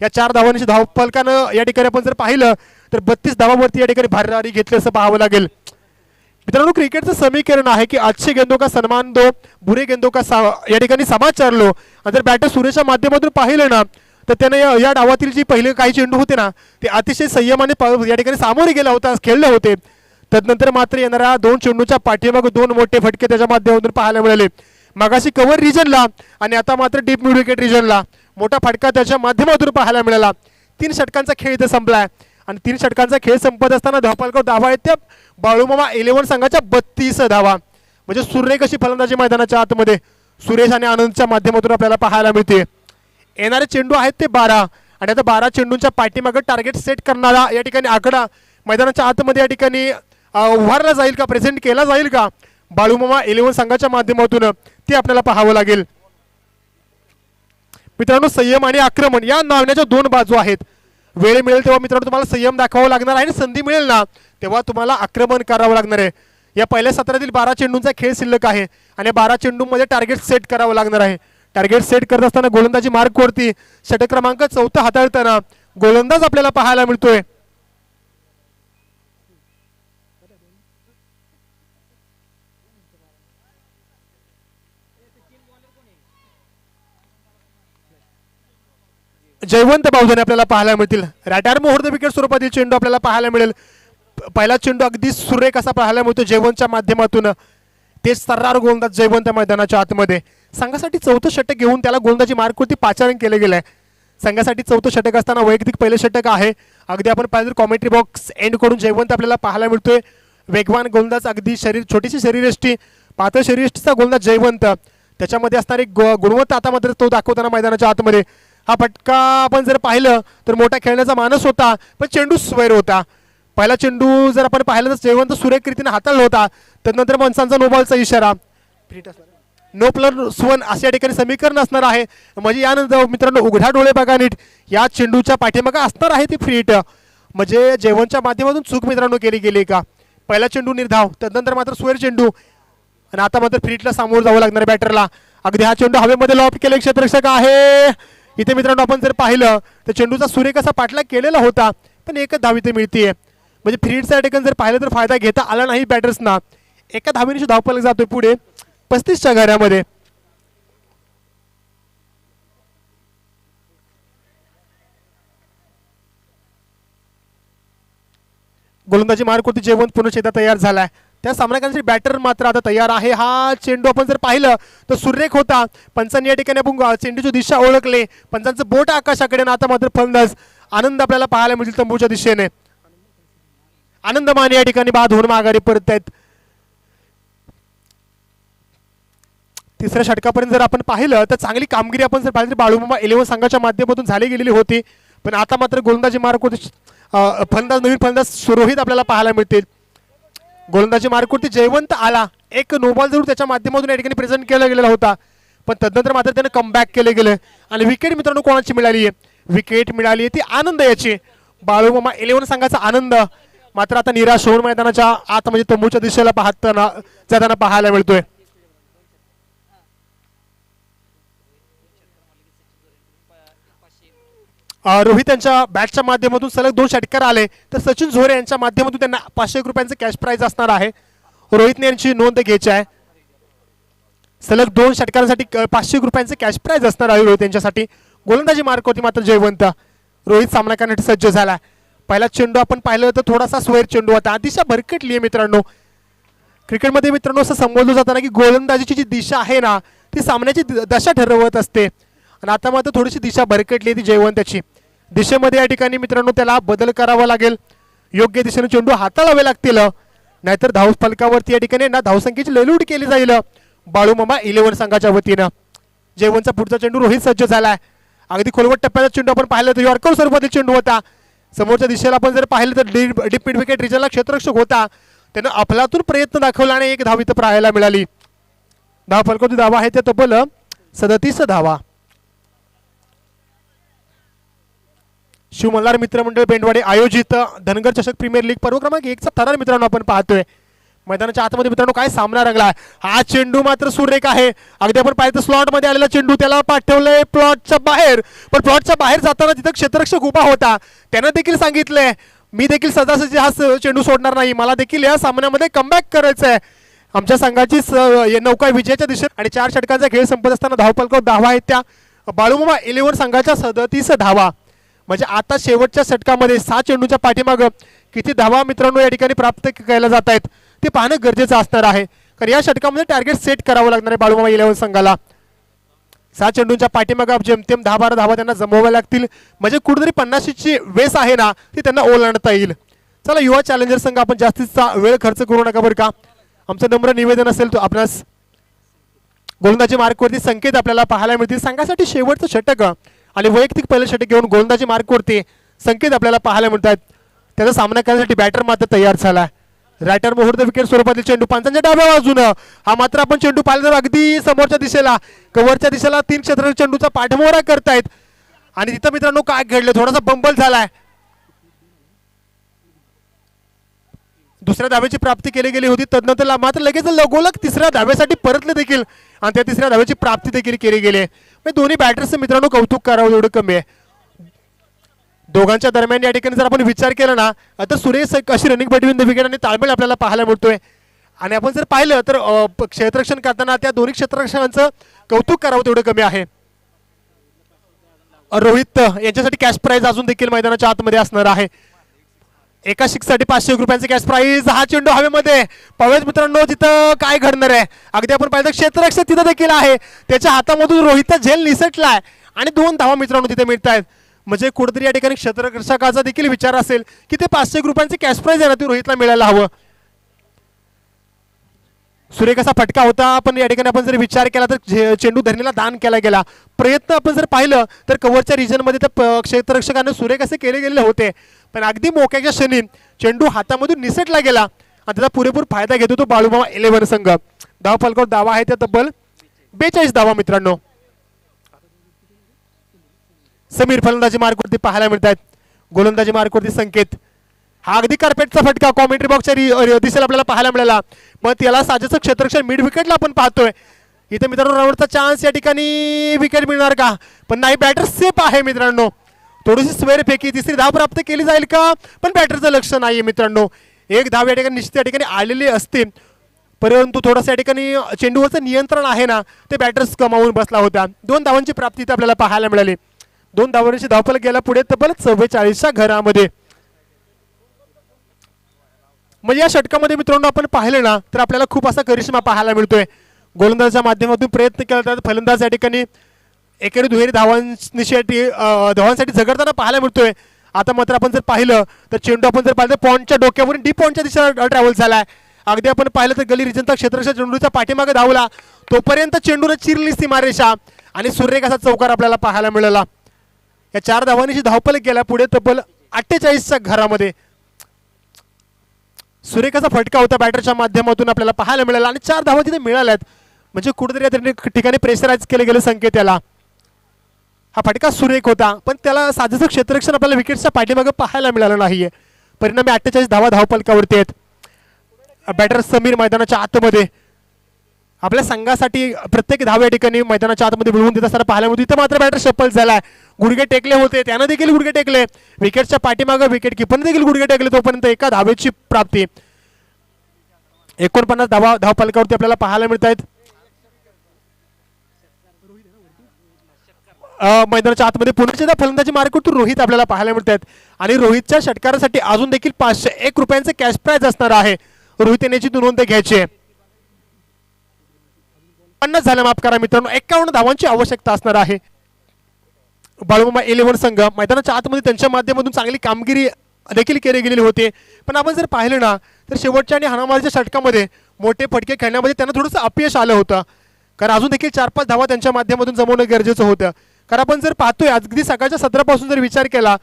या 4 धावांची धावफलकानं या ठिकाणी आपण जर पाहिलं तर 32 धावांवरती या ठिकाणी भरारी घेतली असं पाहावं लागेल. मित्रांनो क्रिकेटचं समीकरण आहे की अच्छे गेंदों का सन्मान दो, बुरे गेंदों का या ठिकाणी समाचार लो. आणि जर बॅटर सुरेशच्या माध्यमातून पाहिलं ना तर त्याने या डावातील जी पहिले काही चेंडू होते ना ते अतिशय संयमाने या ठिकाणी सामोरे गेला होता, खेळले होते. तदनंतर मात्र येणाऱ्या 2 चेंडूच्या पाठीमागे 2 मोठे फटके त्याच्या माध्यमातून पाहायला मिळाले. मगाशी कव्हर रिजनला आणि आता मात्र डीप मिड विकेट रिजनला मोठा फटका त्याच्या माध्यमातून पाहायला मिळाला. 3 षटकांचा खेळ इथे संपलाय आणि 3 षटकांचा खेळ संपत असताना धावफलकावर धावा आहेत त्या बाळूमामा 11 संघाच्या 32 धावा. म्हणजे सुरेख अशी फलंदाजी मैदानाच्या आतमध्ये सुरेश आणि आनंदच्या माध्यमातून आपल्याला पाहायला मिळते. येणारे चेंडू आहेत ते 12 आणि आता 12 चेंडूंच्या पाठीमागे टार्गेट सेट करणारा या ठिकाणी आकडा मैदानाच्या आतमध्ये या ठिकाणी उभारला जाईल का, प्रेझेंट केला जाईल का बाळूमामा 11 संघाच्या माध्यमातून, ते आपल्याला पाहावं लागेल. मित्रांनो संयम आणि आक्रमण या नाण्याच्या 2 बाजू आहेत. वेळ मिळेल तेव्हा मित्रांनो तुम्हाला संयम दाखवावा लागणार आहे आणि संधी मिळेल ना तेव्हा तुम्हाला आक्रमण करावं लागणार आहे. या पहिल्या सत्रातील 12 चेंडूंचा खेळ शिल्लक आहे आणि 12 चेंडूंमध्ये टार्गेट सेट करावं लागणार आहे. टार्गेट सेट करत असताना गोलंदाजी मार्कवरती षटक क्रमांक 4 हाताळताना गोलंदाज आपल्याला पाहायला मिळतोय. जयवंत बावधने आपल्याला पाहायला मिळतील. Right arm over the wicket स्वरूपातील चेंडू आपल्याला पाहायला मिळेल. पहिला चेंडू अगदी सुरेख असा पाहायला मिळतो जयवंतच्या माध्यमातून. ते सर्रार गोलंदाज जयवंत मैदानाच्या आतमध्ये संघासाठी चौथं षटक घेऊन त्याला गोलंदाजी मार्कवरती 5 रन केले गेले. संघासाठी चौथं षटक असताना वैयक्तिक पहिलं षटक आहे. अगदी आपण पाहिलं तर कॉमेंट्री बॉक्स एंड करून जयवंत आपल्याला पाहायला मिळतोय. वेगवान गोलंदाज, अगदी छोटीशी शरीरयष्टी, पातळ शरीरयष्टीचा गोलंदाज जयवंत, त्याच्यामध्ये असणारी गुणवत्ता आता मात्र तो दाखवताना मैदानाच्या आतमध्ये. हा फटका आपण जर पाहिलं तर मोठा खेळण्याचा मानस होता, पण चेंडू स्वैर होता. पहिला चेंडू जर आपण पाहिलं तर जयवंत सुरेखरीतीने हाताळला होता. त्यानंतर माणसांचा नो बॉलचा इशारा, नो प्लस वन अशा ठिकाणी समीकरण असणार आहे. म्हणजे यानंतर मित्रांनो उघडा डोळे बघा नीट, या चेंडूच्या पाठीमागे असणार आहे ती फ्री हिट. म्हणजे जयवंतच्या माध्यमातून चूक मित्रांनो केली गेली का. पहिला चेंडू निर्धाव, त्यानंतर मात्र स्वैर चेंडू, आणि आता मात्र फ्री हिटला सामोरं जावं लागणार बॅटरला. अगदी हा चेंडू हवेमध्ये लॉफ्ट केले क्षेत्ररक्षक आहे. इथे मित्रांनो आपण जर पाहिलं तर चेंडूचा सुरेख असा पाठलाग केलेला होता, पण एकच धाव इथे मिळतीये. म्हणजे फ्री हिटचा ठिकाण जर पाहिलं तर फायदा घेता आला नाही बॅटर्सना. एका धावेनिशी धावफलक जातोय पुढे 35च्या घरामध्ये. गोलंदाजी मार्कवरती जयवंत पुन्हा एकदा तयार झालाय. त्या सामना करण्यासाठी बॅटर मात्र आता तयार आहे. हा चेंडू आपण जर पाहिलं तर सुरेख होता. पंचांनी या ठिकाणी आपण चेंडूची दिशा ओळखले, पंचांचं बोट आकाशाकडे, आता मात्र फलंदाज आनंद आपल्याला पाहायला मिळतील तंबूच्या दिशेने. आनंद माने या ठिकाणी बाद होऊन माघारी परत आहेत. तिसऱ्या षटकापर्यंत जर आपण पाहिलं तर चांगली कामगिरी आपण जर पाहिलं तर बाळूमामा 11 संघाच्या माध्यमातून झाली गेलेली होती. पण आता मात्र गोलंदाजी मार्कवरती फलंदाज, नवीन फलंदाज रोहित आपल्याला पाहायला मिळतील. गोलंदाजी मार्कवरती जयवंत आला, एक नो बॉल जरूर त्याच्या माध्यमातून या ठिकाणी प्रेझेंट केला गेलेला होता, पण तदनंतर मात्र त्याने कमबॅक केले गेले आणि विकेट मित्रांनो कोणाची मिळाली आहे? विकेट मिळाली आहे ती आनंद याची. बाळूमामा 11 संघाचा आनंद मात्र आता निराश होऊन मैदानाच्या आत म्हणजे तंबूच्या दिशेला पाहताना जाताना पाहायला मिळतोय. रोहित यांच्या बॅटच्या माध्यमातून सलग 2 षटकार आले, तर सचिन झोरे यांच्या माध्यमातून त्यांना 500 रुपयांचं कॅश प्राइज असणार आहे. रोहितने यांची नोंद घ्यायची आहे. सलग 2 षटकारांसाठी 500 रुपयांचं कॅश प्राइज असणार आहे रोहित यांच्यासाठी. गोलंदाजी मार्क होती मात्र जयवंत. रोहित सामना करण्यासाठी सज्ज झाला. पहिला चेंडू आपण पाहिलं तर थोडासा स्वैर चेंडू होता, दिशा भरकटली आहे मित्रांनो. क्रिकेटमध्ये मित्रांनो असं संबोधलं जातं ना की गोलंदाजीची जी दिशा आहे ना ती सामन्याची दशा ठरवत असते, आणि आता मात्र थोडीशी दिशा भरकटली आहे ती जयवंताची. दिशेमध्ये या ठिकाणी मित्रांनो त्याला बदल करावा लागेल, योग्य दिशेने चेंडू हाताळावे लागतील, नाहीतर धाव फलकावरती या ठिकाणी ना धावसंख्येची ललूट केली जाईल. बाळूमामा 11 संघाच्या वतीनं जयवंतचा पुढचा चेंडू रोहित सज्ज झालाय. अगदी खोलवट टप्प्याचा चेंडू आपण पाहिलं तर यॉर्कर स्वरूपातील चेंडू होता. समोरच्या दिशेला आपण जर पाहिलं तर डीप मिड विकेट रिजनला क्षेत्ररक्षक होता, त्यानं अफलातून प्रयत्न दाखवला आणि एक धाव इथं पाहायला मिळाली. धाव फलकावरती धावा आहे ते तब्बल 37 धावा. शिव मल्हार मित्रमंडळ बेंडवाडे आयोजित धनगर चषक प्रीमियर लीग पर्व क्रमांक 1चा थरार मित्रांनो आपण पाहतोय. मैदानाच्या आतमध्ये मित्रांनो काय सामना रंगला. हा चेंडू मात्र सुरेख आहे. अगदी आपण पाहिलं स्लॉट मध्ये आलेला चेंडू त्याला पाठवलंय प्लॉटच्या बाहेर, पण प्लॉटच्या बाहेर जाताना तिथं क्षेत्ररक्षक उभा होता, त्यानं देखील सांगितलंय मी देखील सदासजी हा चेंडू सोडणार नाही, मला देखील या सामन्यामध्ये कमबॅक करायचंय. आमच्या संघाची नौका विजयाच्या दिशेने. आणि 4 षटकांचा खेळ संपत असताना धावफलकावर धावा आहेत त्या बाळूमामा 11 संघाच्या 37 धावा. म्हणजे आता शेवटच्या षटकामध्ये 6 चेंडूच्या पाठीमागं किती धावा मित्रांनो या ठिकाणी प्राप्त केल्या जात आहेत ते पाहणं गरजेचं असणार आहे, कारण या षटकामध्ये टार्गेट सेट करावं लागणार आहे बाळूमामा 11 संघाला. 6 चेंडूंच्या पाठीमागं जेमतेम 10-12 धावा त्यांना जमवाव्या लागतील, म्हणजे कुठेतरी 50ची वेस आहे ना ती त्यांना ओलांडता येईल. चला युवा चॅलेंजर संघ आपण जास्तीचा वेळ खर्च करू नका बरं का. आमचं नम्र निवेदन असेल तो आपणास. गोलंदाजी मार्कवरती संकेत आपल्याला पाहायला मिळतील. संघासाठी शेवटचं षटक आणि वैयक्तिक पहिलं षटक घेऊन गोलंदाजी मार्कवरती संकेत आपल्याला पाहायला मिळतात. त्याचा सामना करण्यासाठी बॅटर मात्र तयार झाला. रायटर मुहूर्त विकेट स्वरूपातील चेंडू पंचांच्या डाव्या बाजूनं. हा मात्र आपण चेंडू पाहिला तर अगदी समोरच्या दिशेला कव्हरच्या दिशेला 3 क्षेत्र चेंडूचा पाठमोहरा करतायत, आणि तिथं मित्रांनो काय घडलं, थोडासा बंबल झालाय. दुसऱ्या धावेची प्राप्ती केली गेली होती, तदनंतर मात्र लगेच लगोलग तिसऱ्या धावेसाठी परतले देखील, आणि त्या तिसऱ्या धावेची प्राप्ती देखील केली गेली. दोन्ही बॅटर्सचं मित्रांनो कौतुक करावं एवढं कमी आहे. दोघांच्या दरम्यान या ठिकाणी जर आपण विचार केला ना तर सुरेश अशी रनिंग बिटवीन द विकेट आणि ताळमेळ आपल्याला पाहायला मिळतोय. आणि आपण जर पाहिलं तर क्षेत्ररक्षण करताना त्या दोन्ही क्षेत्ररक्षकांचं कौतुक करावं तेवढं कमी आहे. रोहित यांच्यासाठी कॅश प्राइज अजून देखील मैदानाच्या आतमध्ये असणार आहे. एका शिक्ससाठी 500 रुपयांचे कॅश प्राइज. हा चेंडू हवेमध्ये पवेज मित्रांनो, तिथं काय घडणार आहे. अगदी आपण पाहिलं क्षेत्ररक्षक तिथं देखील आहे, त्याच्या हातामधून रोहितचा झेल निसटलाय आणि 2 धावा मित्रांनो तिथे मिळत आहेत. म्हणजे कुठेतरी या ठिकाणी क्षेत्ररक्षकाचा देखील विचार असेल की ते 500 रुपयांचे कॅश प्राइज आहे ना, ते रोहितला मिळायला हवं. सुरेख असा फटका होता, पण या ठिकाणी आपण जर विचार केला तर चेंडू धरणीला दान केला गेला. प्रयत्न आपण जर पाहिलं तर कव्हरच्या रिजनमध्ये त्या क्षेत्ररक्षकाने सुरेख असे केले गेलेले होते, पण अगदी मोक्याच्या क्षणी चेंडू हातामधून निसटला गेला आणि त्याचा पुरेपूर फायदा घेतो तो बाळूमामा 11 संघ. धावफलकावर धावा आहे त्या तब्बल 42 धावा मित्रांनो. समीर फलंदाजी मार्कवरती पाहायला मिळत आहेत, गोलंदाजी मार्कवरती संकेत. हा अगदी कार्पेटचा फटका कॉमेंट्री बॉक्सच्या दिसेल आपल्याला पाहायला मिळाला. मग त्याला साजेचं क्षेत्ररक्षण मिड विकेटला आपण पाहतोय. इथे मित्रांनो राऊंडचा चान्स, या ठिकाणी विकेट मिळणार का, पण नाही, बॅटर सेफ आहे मित्रांनो. थोडीशी स्वेर फेकी, तिसरी धाव प्राप्त केली जाईल का, पण बॅटरचं लक्ष नाहीये मित्रांनो. एक धाव या ठिकाणी निश्चित या ठिकाणी आलेली असते, परंतु थोडंसं या ठिकाणी चेंडूवरचं नियंत्रण आहे ना, ते बॅटर्स कमावून बसला होता. 2 धावांची प्राप्ती इथे आपल्याला पाहायला मिळाली. 2 धावांची धावफलक गेला पुढे तब्बल 44च्या घरामध्ये. म्हणजे या षटकामध्ये मित्रांनो आपण पाहिलं ना तर आपल्याला खूप असा करिश्मा पाहायला मिळतोय. गोलंदाजाच्या माध्यमातून प्रयत्न केला तर फलंदाज या ठिकाणी एकेरी दुहेरी धावांसाठी झगडताना पाहायला मिळतोय. आता मात्र आपण जर पाहिलं तर चेंडू आपण जर पाहिलं पॉइंटच्या डोक्यावरून डीप पॉइंटच्या दिशेला ट्रॅव्हल झालाय. अगदी आपण पाहिलं तर गली रिजनचा क्षेत्ररक्षक चेंडूच्या पाठीमागे धावला, तोपर्यंत चेंडूने चिरली सीमारेषा आणि सुरेख असा चौकार आपल्याला पाहायला मिळाला. या 4 धावांची धावफलक गेला पुढे तब्बल 48च्या घरामध्ये. सुरेखाचा फटका होता बॅटरच्या माध्यमातून आपल्याला पाहायला मिळाला आणि 4 धावा तिथे मिळाल्यात. म्हणजे कुठेतरी या ठिकाणी प्रेशराईज केले गेले संकेत त्याला. हा फटका सुरेख होता, पण त्याला साजेचं क्षेत्ररक्षण आपल्याला विकेटच्या पाठीमागे पाहायला मिळालं नाहीये. परिणामी 48 धावा धावफलकावरती आहेत. बॅटर समीर मैदानाच्या आतमध्ये आपल्या संघासाठी प्रत्येक धाव या ठिकाणी मैदानाच्या आतमध्ये मिळवून देत असताना पाहायला मिळतो. इथं मात्र बॅटर सफल झालाय, गुडघे टेकले होते, त्यानं देखील गुडघे टेकले. विकेटच्या पाठीमागे विकेट किपरने देखील गुडघे टेकले, तोपर्यंत एका धावेची प्राप्ती. 49 धावा धावफलकावरती आपल्याला पाहायला मिळत आहेत. मैदानाच्या आतमध्ये पुण्याच्या फलंदाजी मार्कवरतून रोहित आपल्याला पाहायला मिळत आहेत आणि रोहितच्या षटकारासाठी अजून देखील 501 रुपयांचे कॅश प्राइज असणार आहे. रोहित याची नोंद घ्यायची आहे. 50 झाल्या, माफ करा मित्रांनो, 51 धावांची आवश्यकता असणार आहे. बाळूमामा 11 संघ मैदानाच्या आतमध्ये त्यांच्या माध्यमातून चांगली कामगिरी देखील केली गेलेली होती, पण आपण जर पाहिलं ना तर शेवटच्या आणि हाणामारीच्या षटकामध्ये मोठे फटके खेळण्यामध्ये त्यांना थोडंसं अपयश आलं होतं. कारण अजून देखील 4-5 धावा त्यांच्या माध्यमातून जमवणं गरजेचं होतं. कारण आपण जर पाहतोय अगदी सकाळच्या सत्रापासून जर विचार केला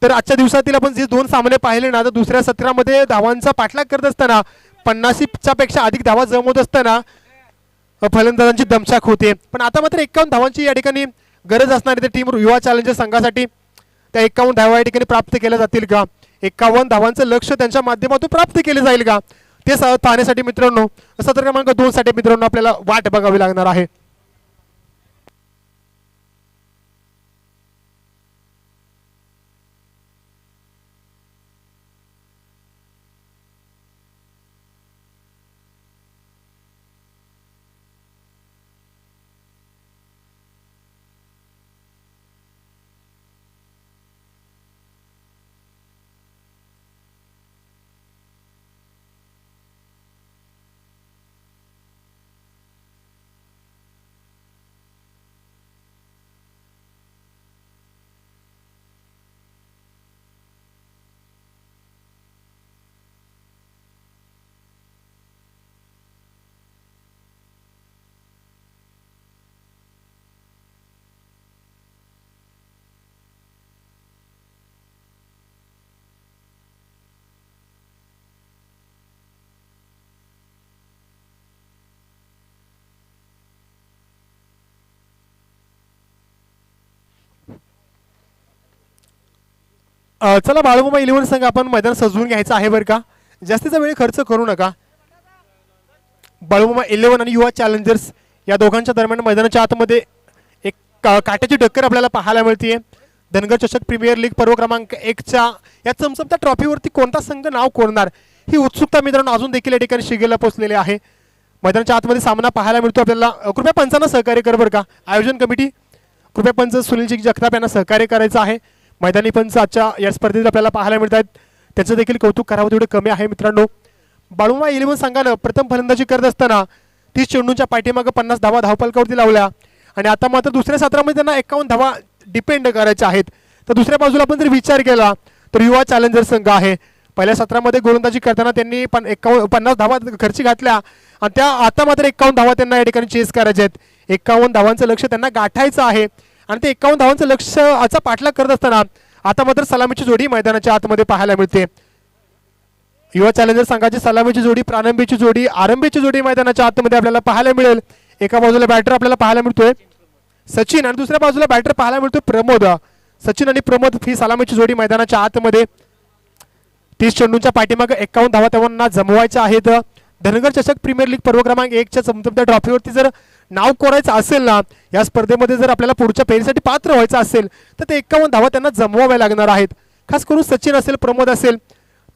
तर आजच्या दिवसातील आपण जे 2 सामने पाहिले ना, तर दुसऱ्या सत्रामध्ये धावांचा पाठलाग करत असताना 50च्या पेक्षा अधिक धावा जमवत असताना फलंदाजांची दमछाक होते. पण आता मात्र 51 धावांची या ठिकाणी गरज असणारी त्या टीम युवा चॅलेंजर संघासाठी त्या 51 धावा या ठिकाणी प्राप्त केल्या जातील का, 51 धावांचं लक्ष त्यांच्या माध्यमातून प्राप्त केले जाईल का, ते पाहण्यासाठी मित्रांनो सत्र क्रमांक 2 साठी मित्रांनो आपल्याला वाट बघावी लागणार आहे. चला बाळूमामा 11 संघ आपण मैदान सजवून घ्यायचं आहे बरं का, जास्तीचा वेळ खर्च करू नका. बाळूमामा 11 आणि युवा चॅलेंजर्स या दोघांच्या दरम्यान मैदानाच्या आतमध्ये एक काट्याची टक्कर आपल्याला पाहायला मिळते. धनगर चषक प्रीमियर लीग पर्व क्रमांक 1च्या या चमचमत्या ट्रॉफीवरती कोणता संघ नाव कोरणार ही उत्सुकता मित्रांनो अजून देखील या ठिकाणी शिगेला पोहोचलेली आहे. मैदानाच्या आतमध्ये सामना पाहायला मिळतो आपल्याला. कृपया पंचांना सहकार्य कर बरं का, आयोजन कमिटी कृपया पंच सुनीलजी जगताप यांना सहकार्य करायचं आहे. मैदानी पंच आजच्या या स्पर्धेत आपल्याला पाहायला मिळत आहेत. त्याचं देखील कौतुक करावं तेवढं कमी आहे मित्रांनो. बाळुमा 11 संघानं प्रथम फलंदाजी करत असताना 30 चेंडूंच्या पाठीमागं 50 धावा धावपलकावरती लावल्या आणि आता मात्र दुसऱ्या सत्रामध्ये त्यांना 51 धावा डिपेंड करायच्या आहेत. तर दुसऱ्या बाजूला आपण जर विचार केला तर युवा चॅलेंजर संघ आहे. पहिल्या सत्रामध्ये गोलंदाजी करताना त्यांनी 50 धावा खर्ची घातल्या आणि त्या आता मात्र 51 धावा त्यांना या ठिकाणी चेस करायचे आहेत. 51 धावांचं लक्ष त्यांना गाठायचं आहे आणि ते 51 धावांचं लक्ष आचा पाठलाग करत असताना आता मात्र सलामीची जोडी मैदानाच्या आतमध्ये पाहायला मिळते. युवा चॅलेंजर संघाची सलामीची जोडी, प्रारंभीची जोडी, आरंभीची जोडी मैदानाच्या आतमध्ये आपल्याला पाहायला मिळेल. एका बाजूला बॅटर आपल्याला पाहायला मिळतोय सचिन आणि दुसऱ्या बाजूला बॅटर पाहायला मिळतोय प्रमोद. सचिन आणि प्रमोद ही सलामीची जोडी मैदानाच्या आतमध्ये. 30 चेंडूंच्या पाठीमागे 51 धावा त्यांना जमवायच्या आहेत. धनगर चषक प्रीमियर लीग पर्व क्रमांक 1च्या चमचमत्या ट्रॉफीवरती जर नाव कोरायचं असेल ना, या स्पर्धेमध्ये जर आपल्याला पुढच्या फेरीसाठी पात्र व्हायचं असेल तर ते 51 धावा त्यांना जमवाव्या लागणार आहेत. खास करून सचिन असेल, प्रमोद असेल,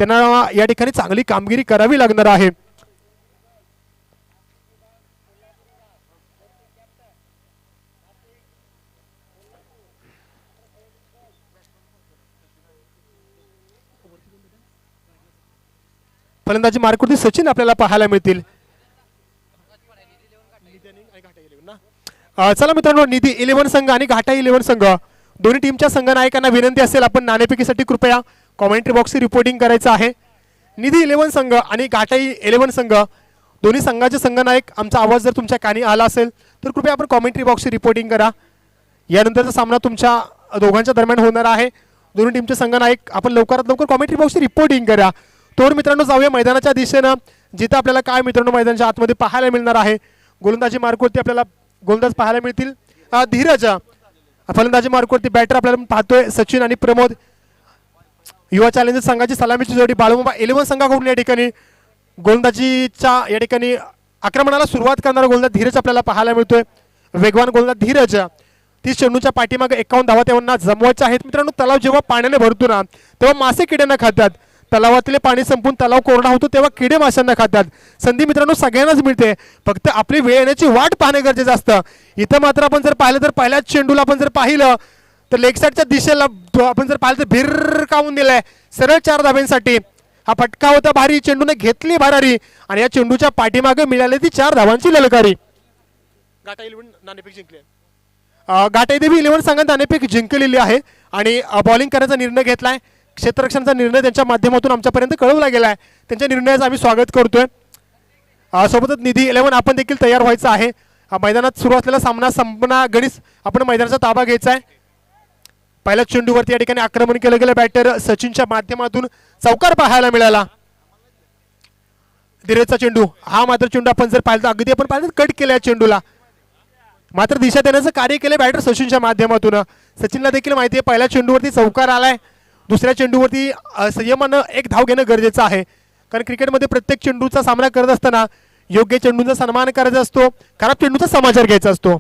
त्यांना या ठिकाणी चांगली कामगिरी करावी लागणार आहे. फलंदाजी मार्कवरती सचिन आपल्याला पाहायला मिळतील. चला मित्रांनो, निधी 11 संघ आणि घाटा 11 संघ दोन्ही टीमच्या संघ नायकांना विनंती असेल आपण नाणेफेकीसाठी कृपया कॉमेंट्री बॉक्सची रिपोर्टिंग करायचं आहे. निधी 11 संघ आणि घाटा 11 संघ दोन्ही संघाचे संघनायक, आमचा आवाज जर तुमच्या कानी आला असेल तर कृपया आपण कॉमेंट्री बॉक्सची रिपोर्टिंग करा. यानंतरचा सामना तुमच्या दोघांच्या दरम्यान होणार आहे. दोन्ही टीमचे संघनायक आपण लवकरात लवकर कॉमेंट्री बॉक्सची रिपोर्टिंग करा. तोवर मित्रांनो जाऊया मैदानाच्या दिशेनं, जिथं आपल्याला काय मित्रांनो मैदानाच्या आतमध्ये पाहायला मिळणार आहे. गोलंदाजी मार्कवरती आपल्याला गोलंदाज पाहायला मिळतील धीरज. फलंदाजी मार्कवरती बॅटर आपल्याला पाहतोय सचिन आणि प्रमोद. युवा चॅलेंजर संघाची सलामीची जोडी बाळुमामा 11 संघाकडून या ठिकाणी गोलंदाजीच्या या ठिकाणी आक्रमणाला सुरुवात करणारा गोलंदाज धीरज आपल्याला पाहायला मिळतोय. वेगवान गोलंदाज धीरज. 30 चेंडूच्या पाठीमागे 51 धावा त्यांना जमवायच्या आहेत. मित्रांनो, तलाव जेव्हा पाण्याने भरतो ना तेव्हा मासे किड्यांना खातात. तलावातले पाणी संपून तलाव कोरडा होतो तेव्हा किडे माशांना खातात. संधी मित्रांनो सगळ्यांनाच मिळते, फक्त आपली वेळ येण्याची वाट पाहणे गरजेचं असतं. इथं मात्र आपण जर पाहिलं तर पहिल्याच चेंडूला आपण जर पाहिलं तर लेग साईडच्या दिशेला आपण जर पाहिलं तर भिरकावून दिलाय सरळ 4 धाब्यांसाठी. हा फटका होता भारी, चेंडूने घेतली भरारी आणि या चेंडूच्या पाठीमागे मिळाली ती 4 धावांची ललकारी. घाटा 11 नाणेफेक जिंकली. घाटा देवी 11 संघात नाणेफेक जिंकलेली आहे आणि बॉलिंग करण्याचा निर्णय घेतलाय. क्षेत्ररक्षणाचा निर्णय त्यांच्या माध्यमातून आमच्यापर्यंत कळवला गेला आहे. त्यांच्या निर्णयाचं आम्ही स्वागत करतोय. सोबतच निधी 11 आपण देखील तयार व्हायचं आहे. मैदानात सुरू असलेला सामना संपना गणित आपण मैदानाचा ताबा घ्यायचा आहे. पहिल्या चेंडूवरती या ठिकाणी आक्रमण केलं गेलं. बॅटर सचिनच्या माध्यमातून चौकार पाहायला मिळाला. धीरजचा चेंडू, हा मात्र चेंडू आपण जर पाहिलं अगदी आपण पाहिलं कट केला या चेंडूला, मात्र दिशा देण्याचं कार्य केलं बॅटर सचिनच्या माध्यमातून. सचिनला देखील माहिती आहे पहिल्या चेंडूवरती चौकार आलाय. दुसऱ्या चेंडूवरती संयमानं एक धाव घेणं गरजेचं आहे, कारण क्रिकेटमध्ये प्रत्येक चेंडूचा सामना करत असताना योग्य चेंडूंचा सन्मान करायचा असतो, खराब चेंडूचा समाचार घ्यायचा असतो.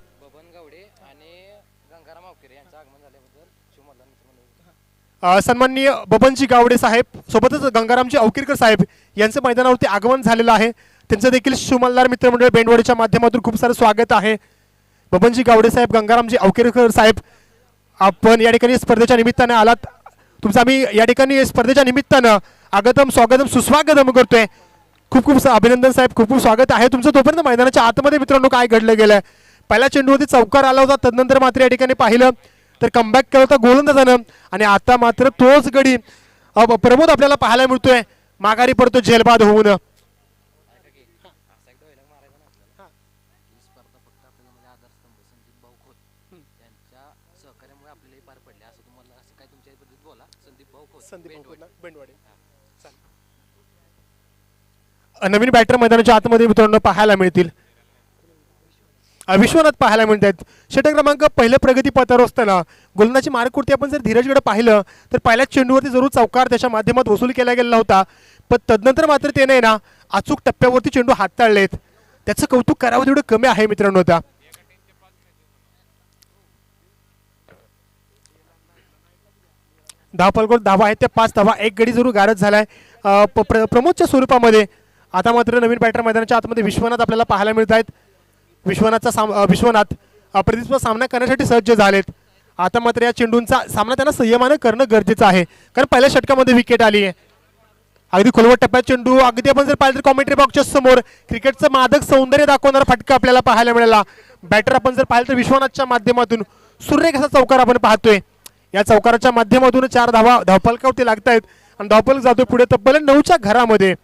सन्माननीय बबनजी गावडे साहेब सोबतच गंगारामजी अवकिरकर साहेब यांचं मैदानावरती आगमन झालेलं आहे. त्यांचं देखील शिवमल्हार मित्रमंडळ बेंडवाडीच्या माध्यमातून खूप सारं स्वागत आहे. बबनजी गावडे साहेब, गंगारामजी अवकिरकर साहेब, आपण या ठिकाणी स्पर्धेच्या निमित्ताने आलात. तुमचं आम्ही या ठिकाणी स्पर्धेच्या निमित्तानं आगतम स्वागतम सुस्वागतम करतोय. खूप खूप अभिनंदन साहेब, खूप खूप स्वागत आहे तुमचं. तोपर्यंत मैदानाच्या आतमध्ये मित्रांनो काय घडलं गेलं, पहिल्या चेंडूवरती चौकार आला होता, तदनंतर मात्र या ठिकाणी पाहिलं तर कमबॅक केलं होतं गोलंदाजानं आणि आता मात्र तोच गडी प्रमोद आपल्याला पाहायला मिळतोय माघारी पडतो झेलबाद होऊन. नवीन बॅटर मैदानाच्या आतमध्ये मित्रांनो पाहायला मिळतील. विश्वनाथ पाहायला मिळत आहेत. षटक क्रमांक पहिल्या प्रगती पथावर असताना गोलंदाजी मार्कवरती आपण जर धीरजकडे पाहिलं तर पहिल्याच चेंडूवरती जरूर चौकार त्याच्या माध्यमात वसूल केला गेला होता, पण तदनंतर मात्र त्याने ना अचूक टप्प्यावरती चेंडू हाताळलेत. त्याचं कौतुक करावं तेवढं कमी आहे मित्रांनो. आता धावा आहेत त्या 5 धावा, एक गडी जरूर गारद झालाय प्रमोदच्या स्वरूपामध्ये. आता मात्र नवीन बॅटर मैदानाच्या आतमध्ये विश्वनाथ आपल्याला पाहायला मिळत आहेत. विश्वनाथ प्रतिस्पर्धा सामना करण्यासाठी सज्ज झालेत. आता मात्र या चेंडूंचा सामना त्यांना संयमानं करणं गरजेचं आहे, कारण पहिल्या षटकामध्ये विकेट आली आहे. अगदी खोलवट टप्प्यात चेंडू, अगदी आपण जर पाहिलं तर कॉमेंट्री बॉक्सच्या समोर क्रिकेटचं मादक सौंदर्य दाखवणारा फटका आपल्याला पाहायला मिळाला. बॅटर आपण जर पाहिलं तर विश्वनाथच्या माध्यमातून सुरेख असा चौकार आपण पाहतोय. या चौकाराच्या माध्यमातून 4 धावा धावफलकावरती लागतायत आणि धावफलक जातोय पुढे तब्बल 9च्या घरामध्ये.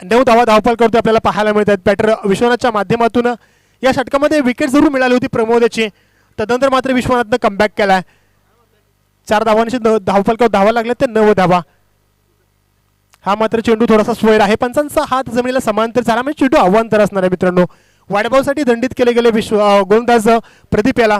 धावा धावफलकावरती आपल्याला पाहायला मिळतात. बॅटर विश्वनाथच्या माध्यमातून या षटकामध्ये विकेट जरूर मिळाली होती प्रमोदची, तदनंतर मात्र विश्वनाथनं कमबॅक केलाय. 4 धावांची धावफलकावर धावा लागल्या ते 9 धावा. हा मात्र चेंडू थोडासा स्वेर आहे, पंचांचा हात जमिनीला समांतर झाला म्हणजे चेंडू अवांतर असणार आहे मित्रांनो. वाडबावसाठी दंडित केले गेले गोलंदाज प्रदीप याला.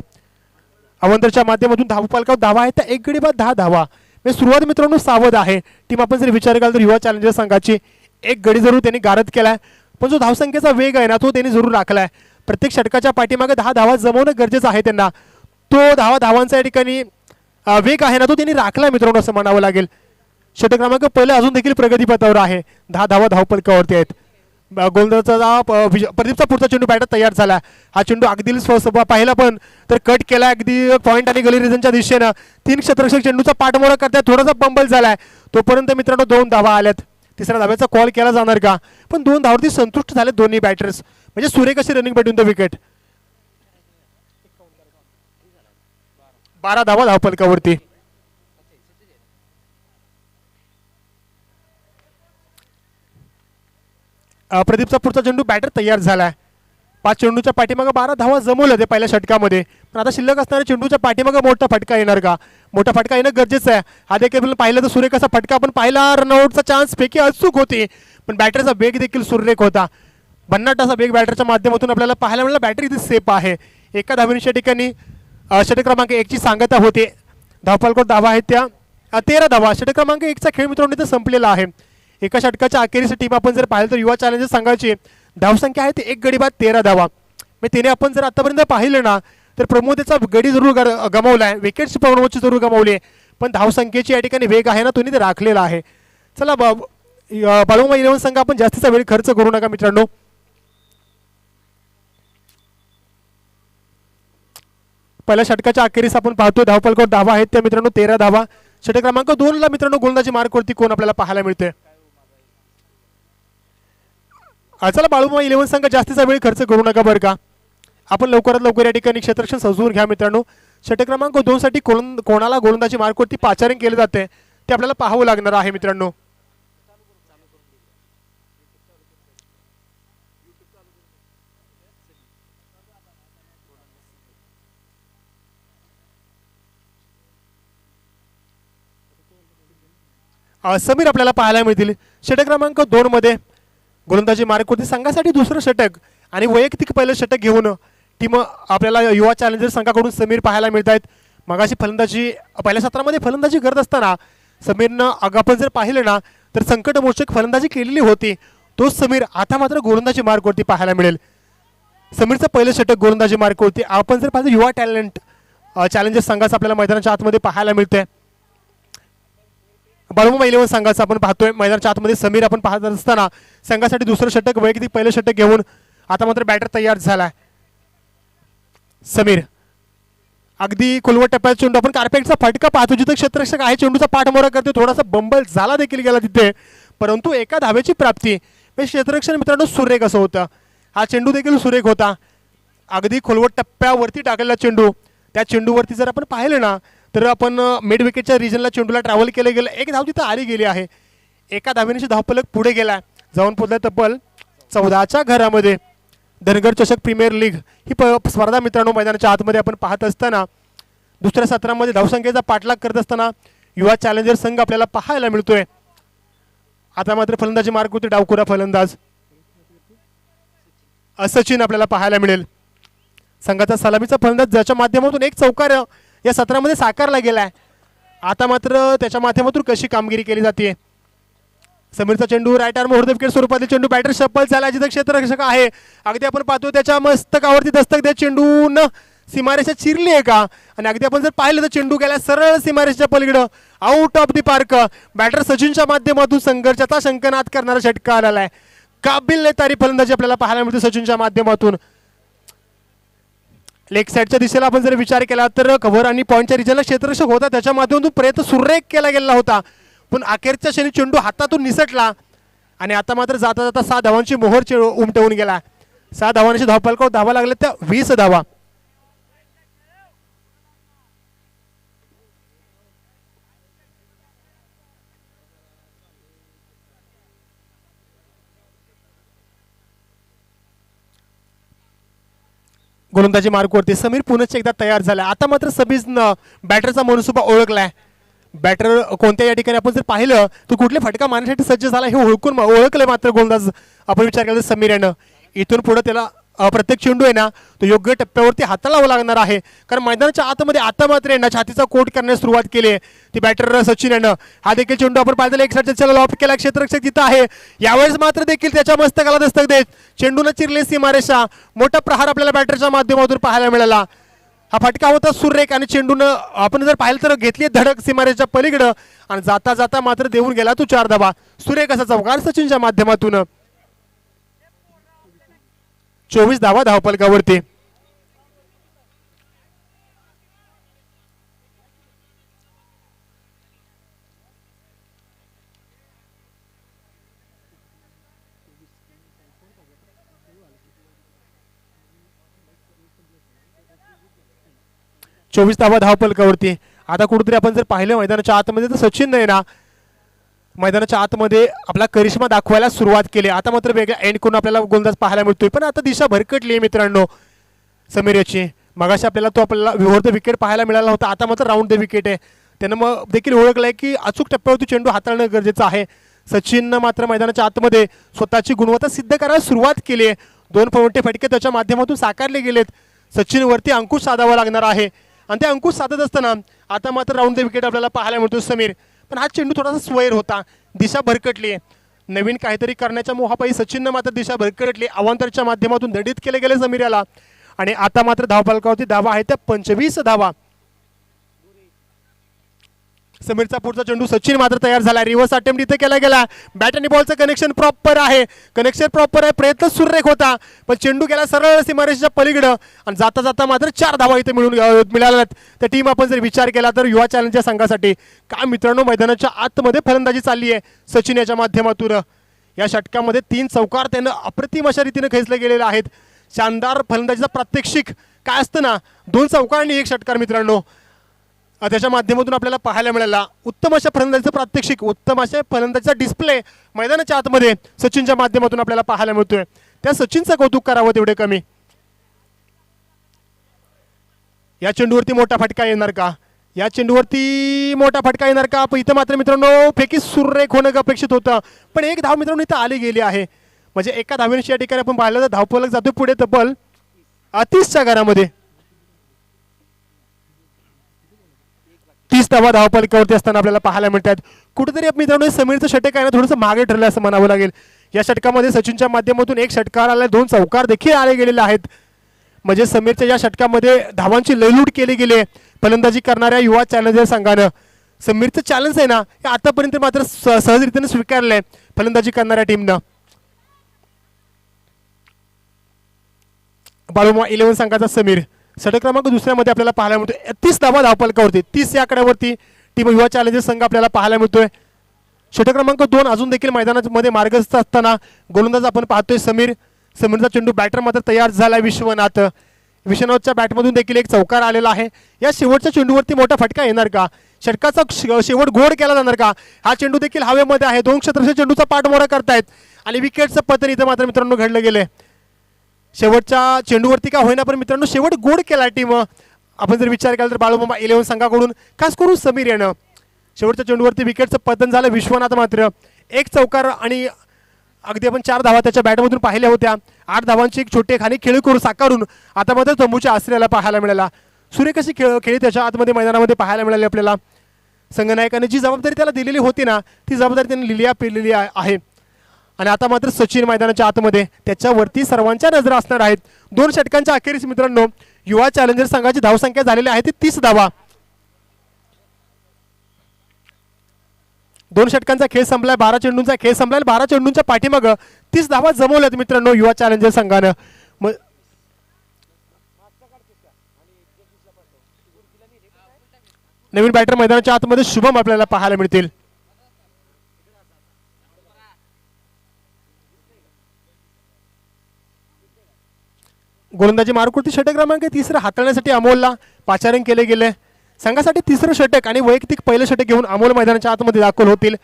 अवांतरच्या माध्यमातून धावफलकावर धावा आहे तर 1 गडी बाद 10 धावा. म्हणजे सुरुवात मित्रांनो सावध आहे टीम. आपण जर विचार केला तर युवा चॅलेंजर संघाची 1 गडी जरूर त्यांनी गारद केलाय, पण जो धावसंख्येचा वेग आहे ना तो त्यांनी जरूर राखलाय. प्रत्येक षटकाच्या पाठीमागे 10 धावा जमवणं गरजेचं आहे त्यांना. तो धावांचा या ठिकाणी वेग आहे ना तो त्यांनी राखलाय मित्रांनो असं म्हणावं लागेल. षटक क्रमांक पहिले अजून देखील प्रगतीपथावर आहे. 10 धावा धावफलकावरती आहेत. गोलंदाजाचा प्रदीपचा पुढचा चेंडू बॅटर तयार झाला. हा चेंडू अगदी पाहिला पण तर कट केला अगदी पॉईंट आणि गली रिजनच्या दिशेनं. 3 क्षेत्ररक्षक चेंडूचा पाठमोरा करतायत. थोडासा बंबल झालाय तोपर्यंत मित्रांनो 2 धावा आल्यात. तिसऱ्या धाव्याचा कॉल केला जाणार का, पण 2 धावावरती संतुष्ट झाले दोन्ही बॅटर्स. म्हणजे सुरेख अशी रनिंग बिटवीन द विकेट. 12 धावा धावफलकावरती. प्रदीपचा पुढचा चेंडू बॅटर तयार झालाय. 5 चेंडूच्या पाठीमागे 12 धावा जमवलं ते पहिल्या षटकामध्ये, पण आता शिल्लक असणाऱ्या चेंडूच्या पाठीमागे मोठा फटका येणार का. मोठा फटका येणं गरजेचं आहे. हा देखील पाहिलं तर सुरेख असा फटका आपण पाहिला. रनआउटचा चान्स पैकी अचूक होती, पण बॅटरचा वेग देखील सुरेख होता. भन्नाट असा वेग बॅटरच्या माध्यमातून आपल्याला पाहायला मिळाला. बॅटर इथे सेफ आहे. एका धावेच्या ठिकाणी षटक क्रमांक 1 ची सांगता होते. धावफलकावर धावा आहेत त्या 13 धावा. षटक क्रमांक 1 चा खेळ मित्रांनो इथे संपलेला आहे. एका षटकाच्या अखेरीची टीम आपण जर पाहिलं तर युवा चॅलेंजर संघाची धावसंख्या आहे ते 1 गडी बाद 13 धावा. म्हणजे त्याने आपण जर आतापर्यंत पाहिलं ना तर प्रमोदेचा गडी जरूर गमावलाय, विकेटची प्रमोदची जरूर गमावली आहे, पण धावसंख्येची या ठिकाणी वेग आहे ना तो ते राखलेला आहे. चला बाळूमा इलेव्हन संघ आपण जास्तीचा वेळ खर्च करू नका मित्रांनो. पहिल्या षटकाच्या अखेरीस आपण पाहतो धावफलकावर धावा आहेत त्या मित्रांनो 13 धावा. षटक क्रमांक 2 ला मित्रांनो गोलंदाजी मार्कवरती कोण आपल्याला पाहायला मिळते. चला बाळूमा इलेव्हन संघ जास्तीचा वेळ खर्च करू नका बरं का. आपण लवकरात लवकर या ठिकाणी क्षेत्ररक्षण सजवून घ्या मित्रांनो. षटक क्रमांक 2 साठी कोणाला गोलंदाजी मार्कवरती पाचारण केले जाते ते आपल्याला पाहावं लागणार आहे मित्रांनो. समीर आपल्याला पाहायला मिळतील. षटक क्रमांक 2 मध्ये गोलंदाजी मार्कवरती संघासाठी दुसरं षटक आणि वैयक्तिक पहिलं षटक घेऊन टीम आपल्याला युवा चॅलेंजर संघाकडून समीर पाहायला मिळत आहेत. मगाशी फलंदाजी पहिल्या सत्रामध्ये फलंदाजी करत असताना समीरनं आपण जर पाहिलं ना तर संकटमोचक फलंदाजी केलेली होती. तोच समीर आता मात्र गोलंदाजी मार्कवरती पाहायला मिळेल. समीरचं पहिलं षटक गोलंदाजी मार्कवरती आपण जर पाहिलं युवा टॅलेंट चॅलेंजर संघाचं आपल्याला मैदानाच्या आतमध्ये पाहायला मिळतंय. बाळूमा इलेव्हन संघाचं आपण पाहतोय मैदानाच्या आतमध्ये समीर आपण पाहत असताना संघासाठी दुसरं षटक वैयक्तिक पहिलं षटक घेऊन आता मात्र बॅटर तयार झालाय. समीर अगदी खोलवट टप्प्यात चेंडू आपण कार्पेटचा फटका पाहतो जिथे क्षेत्ररक्षक आहे चेंडूचा पाठमोरा करतो. थोडासा बंबल झाला देखील गेला तिथे, परंतु एका धावेची प्राप्ती. क्षेत्ररक्षण मित्रांनो सुरेख असं होतं. हा चेंडू देखील सुरेख होता. अगदी खोलवट टप्प्यावरती टाकलेला चेंडू. त्या चेंडूवरती जर आपण पाहिलं ना तर आपण मिड विकेटच्या रिजनला चेंडूला ट्रॅव्हल केलं गेलं. एक धाव तिथं आली गेली आहे. एका धावेने धावफलक पुढे गेला जाऊन पोहोचला तब्बल 14च्या घरामध्ये. धनगर चषक प्रीमियर लीग ही स्पर्धा मित्रांनो मैदानाच्या आतमध्ये आपण पाहत असताना दुसऱ्या सत्रामध्ये धावसंख्येचा पाठलाग करत असताना युवा चॅलेंजर संघ आपल्याला पाहायला मिळतोय. आता मात्र फलंदाजी मार्कवरती डावखुरा फलंदाज सचिन आपल्याला पाहायला मिळेल. संघाचा सलामीचा फलंदाज ज्याच्या माध्यमातून एक चौकार या सत्रामध्ये साकारला गेलाय. आता मात्र त्याच्या माध्यमातून कशी कामगिरी केली जाते. समीरचा चेंडू right arm over the wicket स्वरूपातील चेंडू बॅटर शफल झाला जिथे क्षेत्ररक्षक आहे. अगदी आपण पाहतो त्याच्या मस्तकावरती दस्तक द्या चेंडून सीमारेषा चिरली आहे का, आणि अगदी आपण जर पाहिलं तर चेंडू गेला सरळ सीमारेषेच्या पलीकडं out of the park. Batter सचिनच्या माध्यमातून संघर्षाचा शंकनाद करणारा षटका आलेला आहे. काबिल नेतारी फलंदाजी आपल्याला पाहायला मिळते सचिनच्या माध्यमातून. लेग साईडच्या दिशेला आपण जर विचार केला तर कव्हर आणि पॉईंटच्या रिजनला क्षेत्ररक्षक होता, त्याच्या माध्यमातून प्रयत्न सुरेख केला गेला होता, पण अखेरच्या क्षणी चेंडू हातातून निसटला आणि आता मात्र जाता जाता 6 धावांची मोहर उमटवून गेला. 6 धावांची धावफलकावर धावा लागल्या त्या 20 धावा. गोलंदाजी मार्कवरती समीर पुनश्च एकदा तयार झाला. आता मात्र समीरनं बॅटरचा मनसुबा ओळखलाय. बॅटर कोणत्या या ठिकाणी आपण जर पाहिलं तर कुठले फटका मारण्यासाठी सज्ज झाला हे ओळखलंय मात्र गोलंदाज आपण विचार केला तर समीर यानं. इथून पुढे त्याला प्रत्येक चेंडू आहे ना तो योग्य टप्प्यावरती हाताळावं लागणार आहे, कारण मैदानाच्या आतमध्ये आता मात्र आहे ना छातीचा कोट करण्यास सुरुवात केली आहे ती बॅटर सचिन यानं. हा देखील चेंडू आपण पाहिलं एक साईडच्या लॉप केला, क्षेत्ररक्षक तिथं आहे. यावेळेस मात्र देखील त्याच्या मस्तकाला दस्तक देत चेंडूनं चिरले सीमारेषा. मोठा प्रहार आपल्याला बॅटरच्या माध्यमातून पाहायला मिळाला. हा फटका होता सुरेख आणि चेंडूनं आपण जर पाहिलं तर घेतली धडक सीमारेषेच्या पलीकडं आणि जाता जाता मात्र देऊन गेला तो 4 धावा. सुरेख असा चौकार सचिनच्या माध्यमातून. 24 धावा धावफलकावरती. धावा धावफलकावरती. आता कुठेतरी आपण जर पाहिलं मैदानाच्या आतमध्ये तर सचिन नाही ना मैदानाच्या आतमध्ये आपला करिश्मा दाखवायला सुरुवात केली. आता मात्र वेगळ्या एंड करून आपल्याला गोलंदाज पाहायला मिळतोय, पण आता दिशा भरकटली आहे मित्रांनो समीर याची. मगाशी आपल्याला विवर द विकेट पाहायला मिळाला होता, आता मात्र राऊंड द विकेट आहे. त्यानं मग देखील ओळखलंय की अचूक टप्प्यावरती चेंडू हाताळणं गरजेचं आहे. सचिननं मात्र मैदानाच्या आतमध्ये स्वतःची गुणवत्ता सिद्ध करायला सुरुवात केली आहे. 2 मोठे फटके त्याच्या माध्यमातून साकारले गेलेत. सचिनवरती अंकुश साधावा लागणार आहे आणि ते अंकुश साधत असताना आता मात्र राऊंड द विकेट आपल्याला पाहायला मिळतो समीर. पण हा चेंडू थोडासा स्वैर होता, दिशा भरकटली आहे. नवीन काहीतरी करण्याच्या मोहापायी सचिननं मात्र दिशा भरकटली. अवांतरच्या माध्यमातून दंडित केले गेले समीर याला आणि आता मात्र धावफलकावरती धावा आहे त्या 25 धावा. समीरचा पुढचा चेंडू सचिन मात्र तयार झाला. रिव्हर्स अटेम्प्ट इथे केला गेला. बॅट आणि बॉलचं कनेक्शन प्रॉपर आहे, प्रयत्न सुरेख होता, पण चेंडू गेला सरळ सीमारेषेच्या पलीकडं आणि जाता जाता मात्र 4 धावा इथे मिळाल्यात. त्या टीम आपण जर विचार केला तर युवा चॅलेंजच्या संघासाठी काय मित्रांनो मैदानाच्या आतमध्ये फलंदाजी चालली आहे सचिन याच्या माध्यमातून. या षटकामध्ये 3 चौकार त्यानं अप्रतिम अशा रीतीने खेचले गेलेले आहेत. शानदार फलंदाजीचा प्रात्यक्षिक काय असतं ना, 2 चौकार आणि 1 षटकार मित्रांनो त्याच्या माध्यमातून आपल्याला पाहायला मिळाला. उत्तम अशा फलंदाजीचं प्रात्यक्षिक, उत्तम अशा फलंदाजीचा डिस्प्ले मैदानाच्या आतमध्ये सचिनच्या माध्यमातून आपल्याला पाहायला मिळतोय. त्या सचिनचं कौतुक करावं तेवढे कमी. या चेंडूवरती मोठा फटका येणार का? इथं मात्र मित्रांनो फेकी सुरेख होणं अपेक्षित होतं, पण 1 धाव मित्रांनो इथं आली गेली आहे. म्हणजे एका धावेशी या ठिकाणी आपण पाहिलं तर धावफलक जातोय पुढे तब्बल 30च्या घरामध्ये. 30 धावा धावफलकावरती असताना आपल्याला पाहायला मिळतात. कुठेतरी मित्रांनो समीरचं षटक आहे ना थोडंसं मागे ठरलं असं म्हणावं लागेल. या षटकामध्ये सचिनच्या माध्यमातून 1 षटकार आला, 2 चौकार देखील आले गेलेले आहेत. म्हणजे समीरच्या या षटकामध्ये धावांची लयलूट केली गेली आहे फलंदाजी करणाऱ्या युवा चॅलेंजर संघानं. समीरचं चॅलेंज आहे ना हे आतापर्यंत मात्र सहजरित्याने स्वीकारलंय फलंदाजी करणाऱ्या टीमनं. बाळूमा 11 संघाचा समीर षटक क्रमांक 2मध्ये आपल्याला पाहायला मिळतोय. 30 धावा धावफलकावरती. 30 या आकड्यावरती टीम युवा चॅलेंजर संघ आपल्याला पाहायला मिळतोय. षटक क्रमांक 2 अजून देखील मैदानामध्ये मार्गस्थ असताना गोलंदाज आपण पाहतोय समीर. समीरचा चेंडू बॅटर मात्र तयार झाला विश्वनाथच्या बॅटमधून देखील 1 चौकार आलेला आहे. या शेवटच्या चेंडूवरती मोठा फटका येणार का? षटकाचा शेवट गोड केला जाणार का? हा चेंडू देखील हवेमध्ये आहे. 2 क्षेत्ररक्षक चेंडूचा पाठमोरा करतायत आणि विकेटचं पतन इथं मात्र मित्रांनो घडलं गेलंय. शेवटच्या चेंडूवरती का होईना पण मित्रांनो शेवट गोड केला टीम. आपण जर विचार केला तर बाळूमामा 11 संघाकडून खास करून समीर यानं शेवटच्या चेंडूवरती विकेटचं पतन झालं. विश्वनाथ मात्र 1 चौकार आणि अगदी आपण 4 धावा त्याच्या बॅटमधून पाहिल्या होत्या. 8 धावांची एक छोटे खाणी खेळ करून साकारून आता मात्र तंबूच्या आश्रयाला पाहायला मिळाला. सुरेख अशी खेळी त्याच्या आतमध्ये मैदानामध्ये पाहायला मिळाली आपल्याला. संघनायकाने जी जबाबदारी त्याला दिलेली होती ना ती जबाबदारी त्यांनी लिहिल्या पेरलेली आहे आणि आता मात्र सचिन मैदानाच्या आतमध्ये त्याच्यावरती सर्वांच्या नजर असणार आहेत. 2 षटकांच्या अखेरीस मित्रांनो युवा चॅलेंजर संघाची धावसंख्या झालेली आहे ती 30 धावा. 2 षटकांचा खेळ संपलाय, 12 चेंडूंचा खेळ संपलाय. 12 चेंडूंच्या पाठीमागं 30 धावा जमवल्यात मित्रांनो युवा चॅलेंजर संघानं. नवीन बॅटर मैदानाच्या आतमध्ये शुभम आपल्याला पाहायला मिळतील. गोलंदाजी मारुकुर्ती षटक क्रमांक तिसरा हाताळण्यासाठी अमोलला पाचारण केले गेले. संघासाठी तिसरं षटक आणि वैयक्तिक पहिलं षटक घेऊन अमोल मैदानाच्या आतमध्ये दाखल होतील.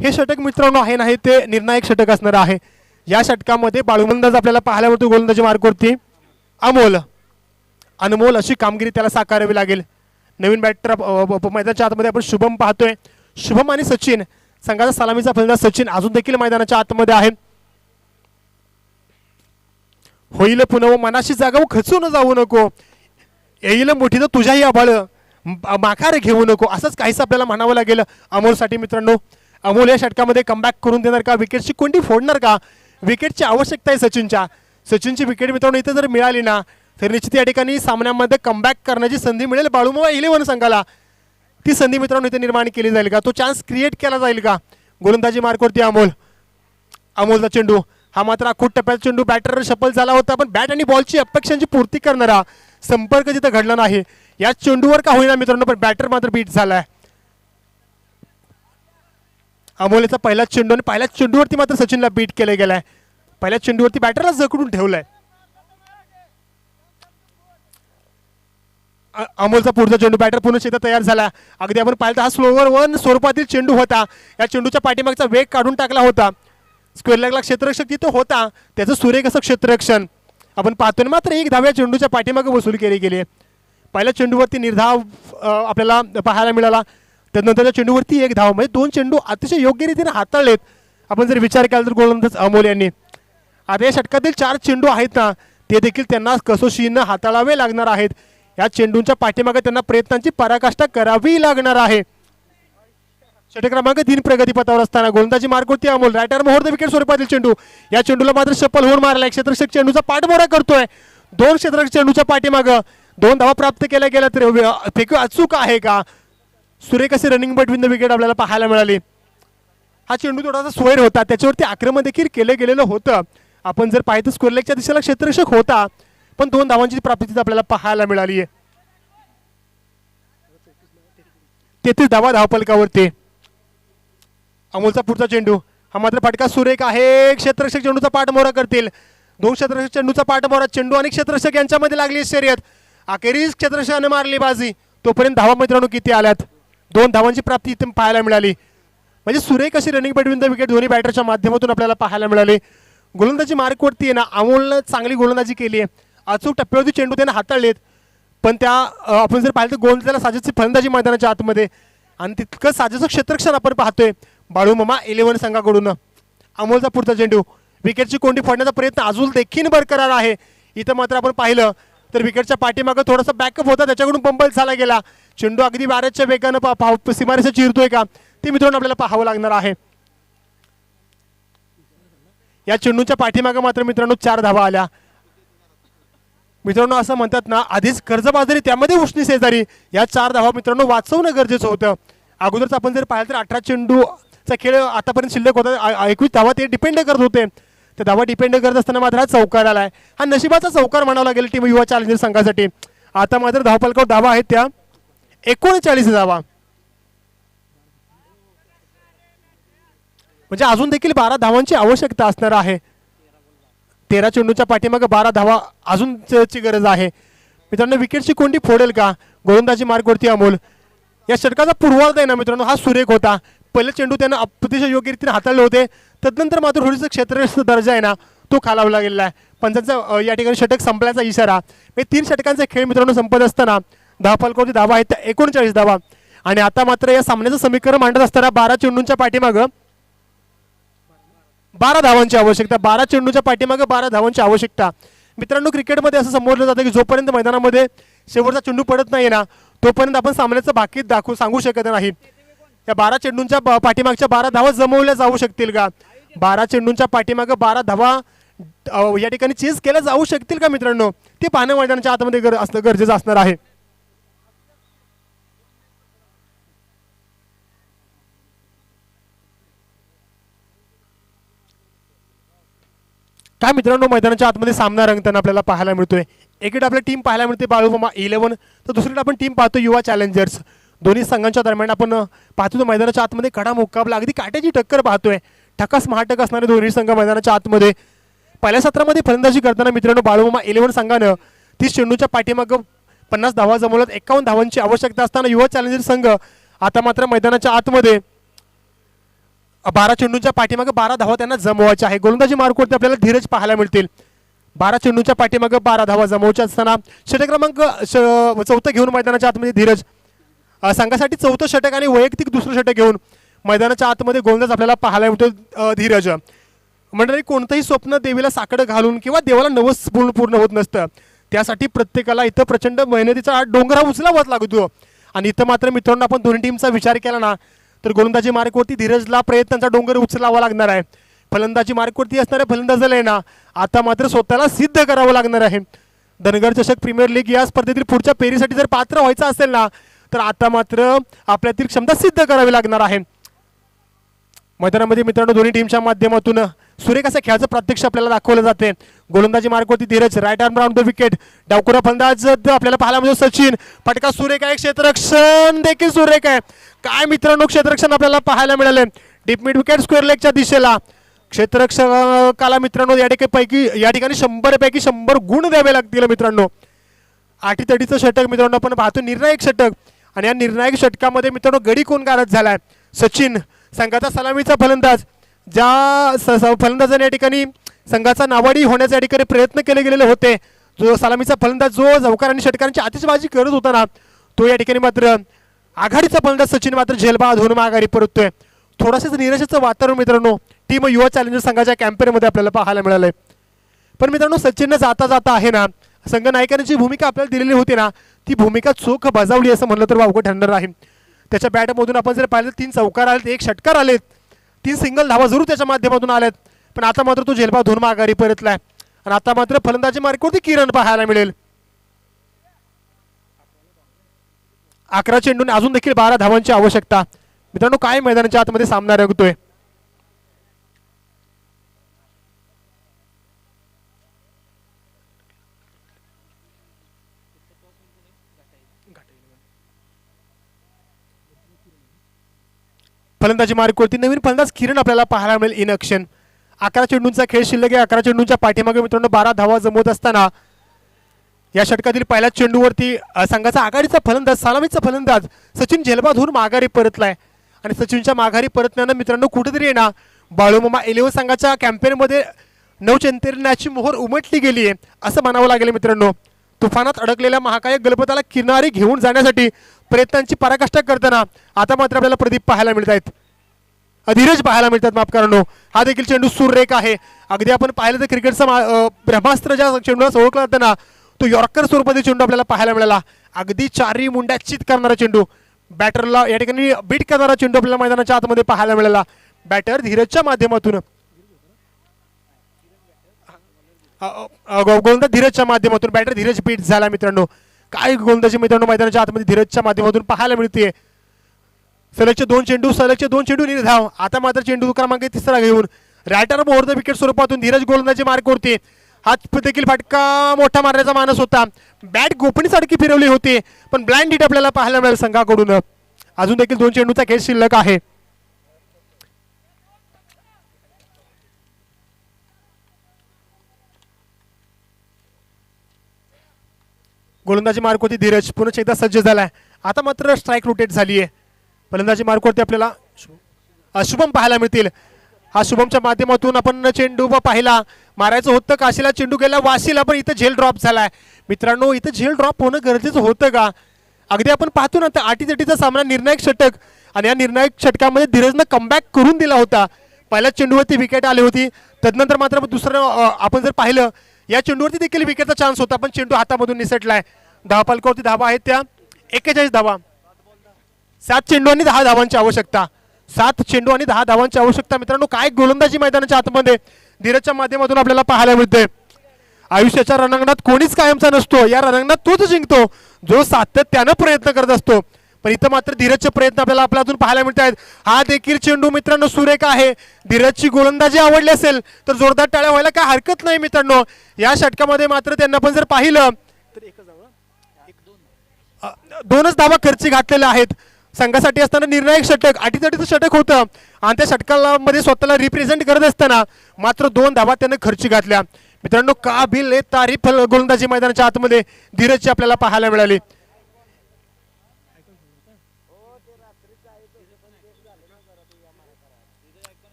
हे षटक मित्रांनो आहे नाही ते निर्णायक षटक असणार आहे. या षटकामध्ये बाळूमंदाज आपल्याला पाहायला मिळतो गोलंदाजी मार्कवरती. अमोल अनमोल अशी कामगिरी त्याला साकारावी लागेल. नवीन बॅटर मैदानाच्या आतमध्ये आपण शुभम पाहतोय. शुभम आणि सचिन संघाचा सलामीचा फलंदाज सचिन अजून देखील मैदानाच्या आतमध्ये आहे. होईल पुन्हा मनाशी जागा खचून जाऊ नको, येईल मोठी तर तुझ्याही आभाळ माघार घेऊ नको, असंच काहीच आपल्याला म्हणावं लागेल अमोलसाठी. मित्रांनो अमोल या षटकामध्ये कमबॅक करून देणार का, विकेटची कोणती फोडणार का? विकेटची आवश्यकता आहे सचिनची विकेट मित्रांनो इथे जर मिळाली ना तर निश्चित या ठिकाणी सामन्यामध्ये कमबॅक करण्याची संधी मिळेल बाळूमामा 11 संघाला. ती संधी मित्रांनो इथे निर्माण केली जाईल का, तो चान्स क्रिएट केला जाईल का? गोलंदाजी मार्कवरती अमोलचा चेंडू हा मात्र आखूट टप्प्यात चेंडू बॅटर सफल झाला होता, पण बॅट आणि बॉलची अपेक्षांची पूर्ती करणारा संपर्क जिथं घडला नाही. या चेंडूवर का होईना मित्रांनो पण बॅटर मात्र बीट झालाय. अमोलचा पहिला चेंडू आणि पहिल्याच चेंडूवरती मात्र सचिनला बीट केले गेलाय. पहिल्या चेंडूवरती बॅटरला जखडून ठेवलाय. अमोलचा पुढचा चेंडू बॅटर पूर्ण शेतात तयार झाला. अगदी आपण पाहिलं तर हा स्लोवर वन स्वरूपातील चेंडू होता. या चेंडूच्या पाठीमागचा वेग काढून टाकला होता. स्क्वेअर लेगला क्षेत्ररक्षक तिथं होता, त्याचं सुरेख असं क्षेत्ररक्षण आपण पाहतोय. मात्र एक धाव या चेंडूच्या पाठीमागे वसूल केली गेली. पहिल्या चेंडूवरती निर्धाव आपल्याला पाहायला मिळाला. त्यानंतरच्या चेंडूवरती एक धाव, म्हणजे 2 चेंडू अतिशय योग्य रीतीने हाताळलेत आपण जर विचार केला तर गोलंदाज अमोल यांनी. आता या षटकातील 4 चेंडू आहेत ना ते देखील त्यांना कसोशीनं हाताळावे लागणार आहेत. या चेंडूंच्या पाठीमागे त्यांना प्रयत्नांची पराकाष्ठा करावी लागणार आहे. षटक क्रमांक 3 प्रगतीपथावर असताना गोलंदाजी मार्कवरती अमोल रायटर मोहर विकेट स्वरूपातील चेंडू. या चेंडूला मात्र शपल होऊन मारला. क्षेत्ररक्षक चेंडूचा पाठमोरा करतोय. 2 क्षेत्ररक्षक चेंडूच्या पाठीमागं 2 धावा प्राप्त केल्या गेल्या तर फेकू अचूक आहे का? सुरेख असे रनिंग बिटवीन द विकेट आपल्याला पाहायला मिळाली. हा चेंडू थोडासा सोयर होता, त्याच्यावरती आक्रमण देखील केलं गेलेलं होतं. आपण जर पाहिलं स्क्वेअर लेगच्या दिशेला क्षेत्ररक्षक होता, पण 2 धावांची प्राप्ती आपल्याला पाहायला मिळाली आहे. 33 धावा धावफलकावरती. अमोलचा पुढचा चेंडू हा मात्र फटका सुरेख आहे. क्षेत्ररक्षक चेंडूचा पाठमोरा करतील. 2 क्षेत्ररक्षक चेंडूचा पाठमोरा, चेंडू आणि क्षेत्ररक्षक यांच्यामध्ये लागली शर्यत. अखेरीस क्षेत्ररक्षकाने मारली बाजी. तोपर्यंत धावा मित्रांनो किती आल्यात? 2 धावांची प्राप्ती इथे पाहायला मिळाली. म्हणजे सुरेख अशी रनिंग बिटवीन द विकेट दोन्ही बॅटरच्या माध्यमातून आपल्याला पाहायला मिळाली. गोलंदाजी मार्कवरती आहे ना अमोलनं चांगली गोलंदाजी केली आहे. अचूक टप्प्यावरती चेंडू त्याने हाताळलेत, पण त्या आपण जर पाहिलं तर गोलंदाजाला साजेची फलंदाजी मैदानाच्या आतमध्ये आणि तितकं साजेचं क्षेत्ररक्षण आपण पाहतोय बाळूमामा 11 संघाकडून. अमोलचा पुढचा चेंडू विकेटची कोंडी फोडण्याचा प्रयत्न अजून देखील बरकरार आहे. इथं मात्र आपण पाहिलं तर विकेटच्या पाठीमागं थोडासा बॅकअप होता, त्याच्याकडून पंबल झाला गेला. चेंडू अगदी वाऱ्याच्या वेगानं सीमारेषा चिरतोय का ते मित्रांनो आपल्याला पाहावं लागणार आहे. या चेंडूच्या पाठीमागं मात्र मित्रांनो 4 धावा आल्या. मित्रांनो असं म्हणतात ना आधीच कर्जबाजारी त्यामध्ये उष्णी शेजारी, या 4 धावा मित्रांनो वाचवणं गरजेचं होतं. अगोदरच आपण जर पाहिलं तर 18 चेंडूचा खेळ आतापर्यंत शिल्लक होता. 21 धावा ते डिपेंड करत होते. त्या धावा डिपेंड करत असताना मात्र हा चौकार आलाय. हा नशिबाचा चौकार म्हणावा लागेल टीम युवा चॅलेंजर संघासाठी. आता मात्र धावफलकावर धावा आहेत त्या 39 धावा, म्हणजे अजून देखील 12 धावांची आवश्यकता असणार आहे. 13 चेंडूच्या पाठीमागे 12 धावा अजूनची गरज आहे. मित्रांनो विकेटची कोंडी फोडेल का गोलंदाजी मार्कवरती अमोल? या षटकाचा पूर्वार्ध आहे ना मित्रांनो हा सुरेख होता. पहिले चेंडू त्यानं अतिशय योग्य रीतीने हाताळले होते. तदनंतर मात्र थोडीसं क्षेत्ररक्षक दर्जा आहे ना तो खालावला गेलेला आहे. पंचांचा या ठिकाणी षटक संपल्याचा इशारा. हे 3 षटकांचा खेळ मित्रांनो संपत असताना धावफलकावरती धावा आहेत 39 धावा. आणि आता मात्र या सामन्याचं समीकरण मांडत असताना 12 चेंडूंच्या पाठीमागं 12 धावांची आवश्यकता. 12 चेंडूच्या पाठीमागे 12 धावांची आवश्यकता. मित्रांनो क्रिकेटमध्ये असं समजलं जातं की जोपर्यंत मैदानामध्ये शेवटचा चेंडू पडत नाही ना तोपर्यंत आपण सामन्याचं बाकी सांगू शकत नाही. या 12 चेंडूंच्या पाठीमागच्या 12 धावा जमवल्या जाऊ शकतील का? 12 चेंडूंच्या पाठीमागे 12 धावा या ठिकाणी चेस केल्या जाऊ शकतील का मित्रांनो? ते पाहणं मैदानाच्या आतमध्ये गरजेचं असणार आहे. काय मित्रांनो मैदानाच्या आतमध्ये सामना रंगताना आपल्याला पाहायला मिळतोय. एकीकडे आपली टीम पाहायला मिळते बाळूमामा 11, तर दुसरीकडे आपण टीम पाहतो युवा चॅलेंजर्स. दोन्ही संघांच्या दरम्यान आपण पाहतो तो मैदानाच्या आतमध्ये कडा मुकाबला, अगदी काट्याची टक्कर पाहतोय. ठकास महाटक असणारे दोन्ही संघ मैदानाच्या आतमध्ये. पहिल्या सत्रामध्ये फलंदाजी करताना मित्रांनो बाळूमामा 11 संघानं 30 चेंडूच्या पाठीमागं 50 धावा जमवल्यात. 51 धावांची आवश्यकता असताना युवा चॅलेंजर संघ आता मात्र मैदानाच्या आतमध्ये 12 चेंडूंच्या पाठीमागे 12 धावा त्यांना जमवायच्या आहे. गोलंदाजी मार्कवरती आपल्याला धीरज पाहायला मिळतील. 12 चेंडूंच्या पाठीमागे 12 धावा जमवायच्या असताना षटक क्रमांक 4 घेऊन मैदानाच्या आतमध्ये धीरज संघासाठी 4थं षटक आणि वैयक्तिक दुसरं षटक घेऊन मैदानाच्या आतमध्ये गोलंदाज आपल्याला पाहायला मिळतो धीरज. मंडळी कोणतंही स्वप्न देवीला साकडं घालून किंवा देवाला नवस पूर्ण होत नसतं. त्यासाठी प्रत्येकाला इथं प्रचंड मेहनतीचा डोंगरा उचलावाच लागतो. आणि इथं मात्र मित्रांनो आपण दोन्ही टीमचा विचार केला ना तर गोलंदाजी मार्कवरती धीरजला प्रयत्नांचा डोंगर उचलावा लागणार आहे. फलंदाजी मार्कवरती असणाऱ्या फलंदाजाला आहे ना आता मात्र स्वतःला सिद्ध करावं लागणार आहे. धनगर चषक प्रीमियर लीग या स्पर्धेतील पुढच्या फेरीसाठी जर पात्र व्हायचं असेल ना तर आता मात्र आपल्यातील क्षमता सिद्ध करावी लागणार आहे. मैदानामध्ये मित्रांनो दोन्ही टीमच्या माध्यमातून सुरेख असा खेळाचं प्रत्यक्ष आपल्याला दाखवलं जाते. गोलंदाजी मार्कवरती Dheeraj, right arm round the wicket, डावखुरा फलंदाज आपल्याला पाहायला मिळतो सचिन. फटका सुरेख आहे, क्षेत्ररक्षण देखील सुरेख आहे. काय मित्रांनो क्षेत्ररक्षण आपल्याला पाहायला मिळाले डीप मिड विकेट स्क्वेअर लेगच्या दिशेला. क्षेत्ररक्षकाला मित्रांनो या ठिकाणी 100 पैकी 100 गुण द्यावे लागतील मित्रांनो. आटीतडीचं षटक मित्रांनो आपण पाहतो, निर्णायक षटक. आणि या निर्णायक षटकामध्ये मित्रांनो गडी कोण गारद झालाय? सचिन, संघाचा सलामीचा फलंदाज. ज्या फलंदाजाने या ठिकाणी संघाचा नावाडी होण्याचा या ठिकाणी प्रयत्न केले गेलेले होते, जो सलामीचा फलंदाज जो चौकार आणि षटकारांची आतिषबाजी करत होता ना तो या ठिकाणी मात्र आघाडीचा फलंदाज सचिन मात्र झेलबाद होऊन माघारी परततोय. थोडंसं निराशेचं वातावरण मित्रांनो टीम युवा चॅलेंजर संघाच्या कॅम्पेनमध्ये आपल्याला पाहायला मिळालंय. पण मित्रांनो सचिननं जाता जाता आहे ना संघ नायकांची भूमिका आपल्याला दिलेली होती ना ती भूमिका चोख बजावली असं म्हणलं तर वावगं ठरणार आहे. त्याच्या बॅटमधून आपण जर पाहिलं 3 चौकार आलेत, 1 षटकार आलेत, 3 सिंगल धावा जरूर त्याच्या माध्यमातून आल्यात. पण आता मात्र तो झेलबाद होऊन माघारी परतलाय. आणि आता मात्र फलंदाजी मार्कवरती किरण पाहायला मिळेल. 11 चेंडून अजून देखील 12 धावांची आवश्यकता. मित्रांनो काय मैदानाच्या आतमध्ये सामना रंगतोय. फलंदाजी मार्कवरती नवीन फलंदाज किरण आपल्याला पाहायला मिळेल इन ॲक्शन. 11 चेंडूंचा खेळ शिल्लक आहे. 11 चेंडूंच्या पाठीमागे मित्रांनो 12 धावा जमवत असताना या षटकातील पहिल्या चेंडूवरती संघाचा आघाडीचा फलंदाज सलामीचा फलंदाज सचिन झेलबाद होऊन माघारी परतलाय. आणि सचिनच्या माघारी परतण्यानं मित्रांनो कुठेतरी आहे ना बाळूमामा 11 संघाच्या कॅम्पेनमध्ये नवचैतन्याची मोहर उमटली गेली आहे असं म्हणावं लागेल मित्रांनो. तुफानात अडकलेल्या महाकाय गलपताला किनारी घेऊन जाण्यासाठी प्रयत्नांची पराकाष्ठा करताना आता मात्र आपल्याला प्रदीप पाहायला मिळत आहेत, धीरज पाहायला मिळतात माफ करानो. हा देखील चेंडू सुरेख आहे. अगदी आपण पाहिलं तर क्रिकेटचा ब्रह्मास्त्र ज्या चेंडूला ओळखला जाताना तो यॉर्कर स्वरूपातील चेंडू आपल्याला पाहायला मिळाला. अगदी चारही मुंड्या चित करणारा चेंडू, बॅटरला या ठिकाणी बीट करणारा चेंडू आपल्याला मैदानाच्या आतमध्ये पाहायला मिळाला. बॅटर धीरजच्या माध्यमातून गोलंदाज धीरजच्या माध्यमातून बॅटर धीरज बीट झाला मित्रांनो. काय गोलंदाजी मित्रांनो मैदानाच्या आतमध्ये धीरजच्या माध्यमातून पाहायला मिळते. सलगचे 2 चेंडू निर्धाव. आता मात्र चेंडू क्रमांक 3 घेऊन रायटर ओव्हर द विकेट स्वरूपातून धीरज गोलंदाजी मार्कवरती. हात देखील फटका मोठा मारण्याचा मानस होता. बॅट गोपनीसारखी फिरवली होती पण ब्लाइंड हिट आपल्याला पाहायला मिळेल संघाकडून. अजून देखील 2 चेंडूचा खेळ शिल्लक आहे. गोलंदाजी मार्कवरती धीरज पुन्हा एकदा सज्ज झालाय. आता मात्र स्ट्राईक रोटेट झाली आहे. फलंदाजी मार्कवरती आपल्याला शुभम पाहायला मिळतील. हा शुभमच्या माध्यमातून आपण चेंडू पाहिला, मारायचं होतं काशीला, चेंडू गेला वाशीला, पण इथं झेल ड्रॉप झालाय. मित्रांनो इथं झेल ड्रॉप होणं गरजेचं होतं का? अगदी आपण पाहतो ना आटीतटीचा सामना, निर्णायक षटक, आणि या निर्णायक षटकामध्ये धीरजनं कमबॅक करून दिला होता. पहिल्या चेंडूवरती विकेट आली होती, तदनंतर मात्र दुसरं आपण जर पाहिलं या चेंडूवरती देखील विकेटचा चान्स होता पण चेंडू हातामधून निसटलाय. धावफलकावरती धावा आहेत त्या 41 धावा. 7 चेंडू आणि 10 धावांची आवश्यकता. 7 चेंडू आणि 10 धावांची आवश्यकता. मित्रांनो काय गोलंदाजी मैदानाच्या आतमध्ये धीरजच्या माध्यमातून आपल्याला पाहायला मिळते. आयुष्याच्या रणांगणात कोणीच कायमचा नसतो. या रणांगणात तोच जिंकतो जो सातत्यानं प्रयत्न करत असतो. पण इथं मात्र धीरजचे प्रयत्न आपल्याला आपल्यातून पाहायला मिळत आहेत. हा देखील चेंडू मित्रांनो सुरेख आहे. धीरजची गोलंदाजी आवडली असेल तर जोरदार टाळ्या व्हायला काय हरकत नाही मित्रांनो. या षटकामध्ये मात्र त्यांना पण जर पाहिलं तर 2च धावा खर्ची घातलेल्या आहेत. संघासाठी असताना निर्णायक षटक, अटीतटीचं षटक होतं आणि त्या षटकाला मध्ये स्वतःला रिप्रेझेंट करत असताना मात्र 2 धावा त्यानं खर्ची घातल्या. मित्रांनो काबिल तारीफ गोलंदाजी मैदानाच्या आतमध्ये धीरजची आपल्याला पाहायला मिळाली.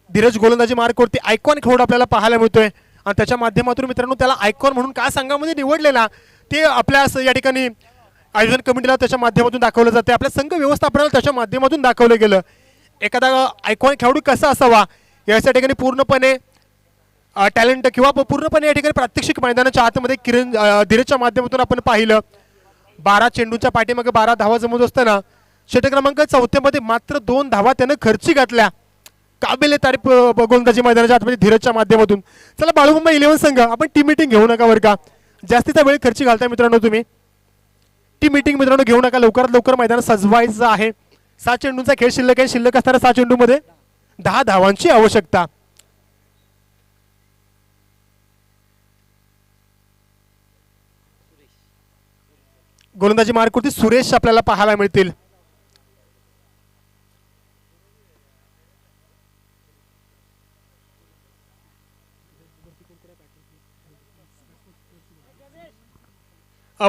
धीरज गोलंदाजी मार्कवरती आयकॉन खेळ आपल्याला पाहायला मिळतोय आणि त्याच्या माध्यमातून मित्रांनो त्याला आयकॉन म्हणून का संघामध्ये निवडलेला ते आपल्या या ठिकाणी आयोजन कमिटीला त्याच्या माध्यमातून दाखवलं जाते, आपल्या संघ व्यवस्थापनाला त्याच्या माध्यमातून दाखवलं गेलं. एखादा आयकॉन खेळाडू कसा असावा याच्या ठिकाणी पूर्णपणे टॅलेंट किंवा पूर्णपणे या ठिकाणी प्रात्यक्षिक मैदानाच्या आतमध्ये धीरजच्या माध्यमातून आपण पाहिलं. 12 चेंडूच्या पाठीमागे 12 धावा जमवत असताना षटक क्रमांक 4 मध्ये मात्र 2 धावा त्यानं खर्ची घातल्या. काबिल तारीफ गोलंदाजी मैदानाच्या आतमध्ये धीरजच्या माध्यमातून. चला बाळूमामा 11 संघ आपण टीम मीटिंग घेऊ नका बरं का, जास्तीचा वेळ खर्ची घालताय मित्रांनो तुम्ही. टीम मीटिंग मित्रांनो घेऊ नका, लवकरात लवकर मैदान सजवायचं आहे. 7 चेंडूंचा खेळ शिल्लक आहे, शिल्लक असणाऱ्या 6 चेंडूमध्ये 10 धावांची आवश्यकता. गोलंदाजी मार्कवरती सुरेश आपल्याला पाहायला मिळतील.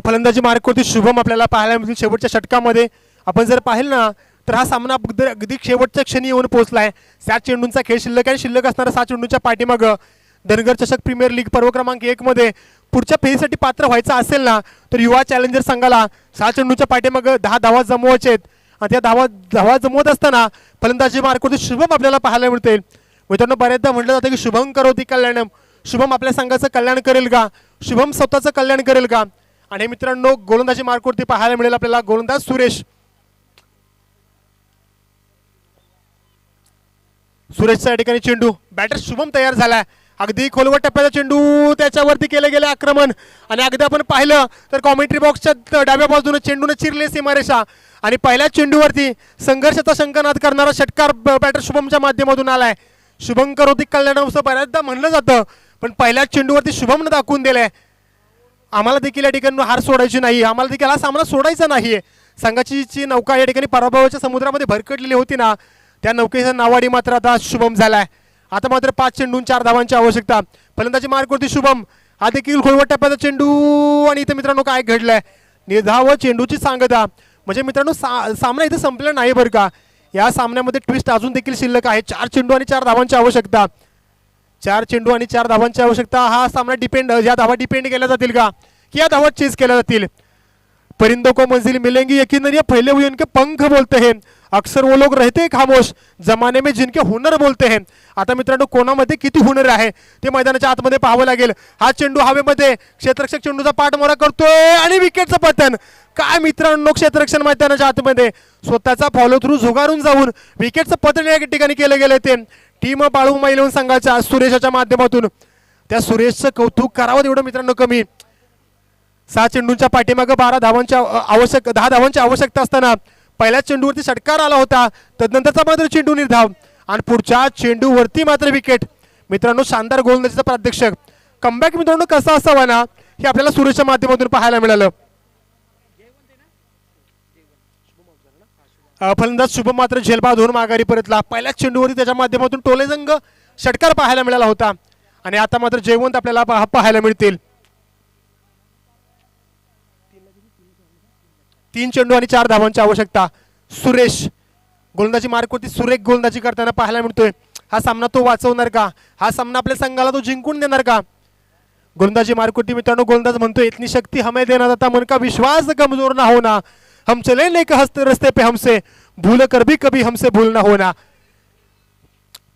फलंदाजी मार्कवरती शुभम आपल्याला पाहायला मिळतील. शेवटच्या षटकामध्ये आपण जर पाहिलं ना तर हा सामना अगदी शेवटच्या क्षणी येऊन पोहोचलाय. 7 चेंडूंचा खेळ शिल्लक आहे, शिल्लक असणारा 6 चेंडूच्या पाठीमाग धनगर चषक प्रीमियर लीग पर्व क्रमांक 1 मध्ये पुढच्या फेरीसाठी पात्र व्हायचं असेल ना तर युवा चॅलेंजर संघाला 6 चेंडूच्या पाठीमाग 10 धावा जमवायचे आहेत आणि त्या धावा जमवत असताना फलंदाजी मार्कवरती शुभम आपल्याला पाहायला मिळते. मित्रांनो बऱ्याचदा म्हटलं जातं की शुभम करोति कल्याणम, शुभम आपल्या संघाचं कल्याण करेल का, शुभम स्वतःचं कल्याण करेल का. आणि मित्रांनो गोलंदाजी मार्कवरती पाहायला मिळेल आपल्याला गोलंदाज सुरेश. सुरेशच्या ठिकाणी चेंडू, बॅटर शुभम तयार झालाय. अगदी खोलवर टप्प्याचा चेंडू त्याच्यावरती केले गेले आक्रमण आणि अगदी आपण पाहिलं तर कॉमेंट्री बॉक्सच्या डाव्या बाजूने चेंडूने चिरले सीमारेषा आणि पहिल्या चेंडूवरती संघर्षाचा शंकानाद करणारा षटकार बॅटर शुभमच्या माध्यमातून आलाय. शुभम करोति कल्याण असं बऱ्याचदा म्हणलं जातं पण पहिल्या चेंडूवरती शुभमनं दाखवून दिलंय आम्हाला देखील या ठिकाणी हार सोडायची नाही, आम्हाला देखील हा सामना सोडायचा नाहीये. संघाची नौका या ठिकाणी पराभवाच्या समुद्रामध्ये भरकटलेली होती ना, त्या नौकेचा नावाडी मात्र आता शुभम झालाय. आता मात्र 5 चेंडून 4 धावांची आवश्यकता. फलंदाजी मार्कवरती शुभम, हा देखील खोलवर टप्प्याचा चेंडू आणि इथं मित्रांनो काय घडलंय, निर्धाव चेंडूची सांगता. म्हणजे मित्रांनो सामना इथं संपला नाही बरं का, या सामन्यामध्ये ट्विस्ट अजून देखील शिल्लक आहे. 4 चेंडू आणि 4 धावांची आवश्यकता. 4 चेंडू आणि 4 धावांची आवश्यकता. हा सामना या धावा डिपेंड केल्या जातील का की या धावा चेस केल्या जातील. परिंदों को मंजिल मिलेंगी यकीनन ये फैले हुए उनके पंख बोलते हैं, अक्सर वो लोग रहते खामोश जमाने में जिनके हुनर बोलते हैं. आता मित्रांनो कोणामध्ये किती हुनर आहे ते मैदानाच्या आतमध्ये पाहावं लागेल. हा चेंडू हवेमध्ये, क्षेत्ररक्षक चेंडूचा पाठमोरा करतोय आणि विकेटचं पतन. काय मित्रांनो क्षेत्ररक्षण मैदानाच्या आतमध्ये स्वतःचा फॉलो थ्रू झुगारून जाऊन विकेटचं पतन या ठिकाणी केलं गेलं. ते टीम बाळूमामा 11 संघाच्या सुरेशच्या माध्यमातून त्या सुरेशचं कौतुक करावं तेवढं मित्रांनो कमी. 6 चेंडूंच्या पाठीमागे 10 धावांची आवश्यकता असताना पहिल्या चेंडूवरती षटकार आला होता, तदनंतरचा मात्र चेंडू निर्धाव आणि पुढच्या चेंडूवरती मात्र विकेट. मित्रांनो शानदार गोलंदाजीचा प्रात्यक्षिक. कमबॅक मित्रांनो कसा असावा ना हे आपल्याला सुरेशच्या माध्यमातून पाहायला मिळालं. फलंदाज शुभम मात्र झेलबाद होऊन माघारी परतला. पहिल्याच चेंडूवरती त्याच्या माध्यमातून टोलेजंग षटकार पाहायला मिळाला होता आणि आता मात्र जयवंत आपल्याला पाहायला मिळतील. 3 चेंडू आणि 4 धावांची आवश्यकता. सुरेश गोलंदाजी मार्कवरती सुरेख गोलंदाजी करताना पाहायला मिळतोय. हा सामना तो वाचवणार का, हा सामना आपल्या संघाला तो जिंकून देणार का. गोलंदाजी मार्कवरती मित्रांनो गोलंदाज म्हणतोय इतनी शक्ती हमें देना था मन का विश्वास कमजोर ना होना, हम चले नहीं हंसते रस्ते पे हमसे भूल कर भी कभी हमसे भूल ना होना.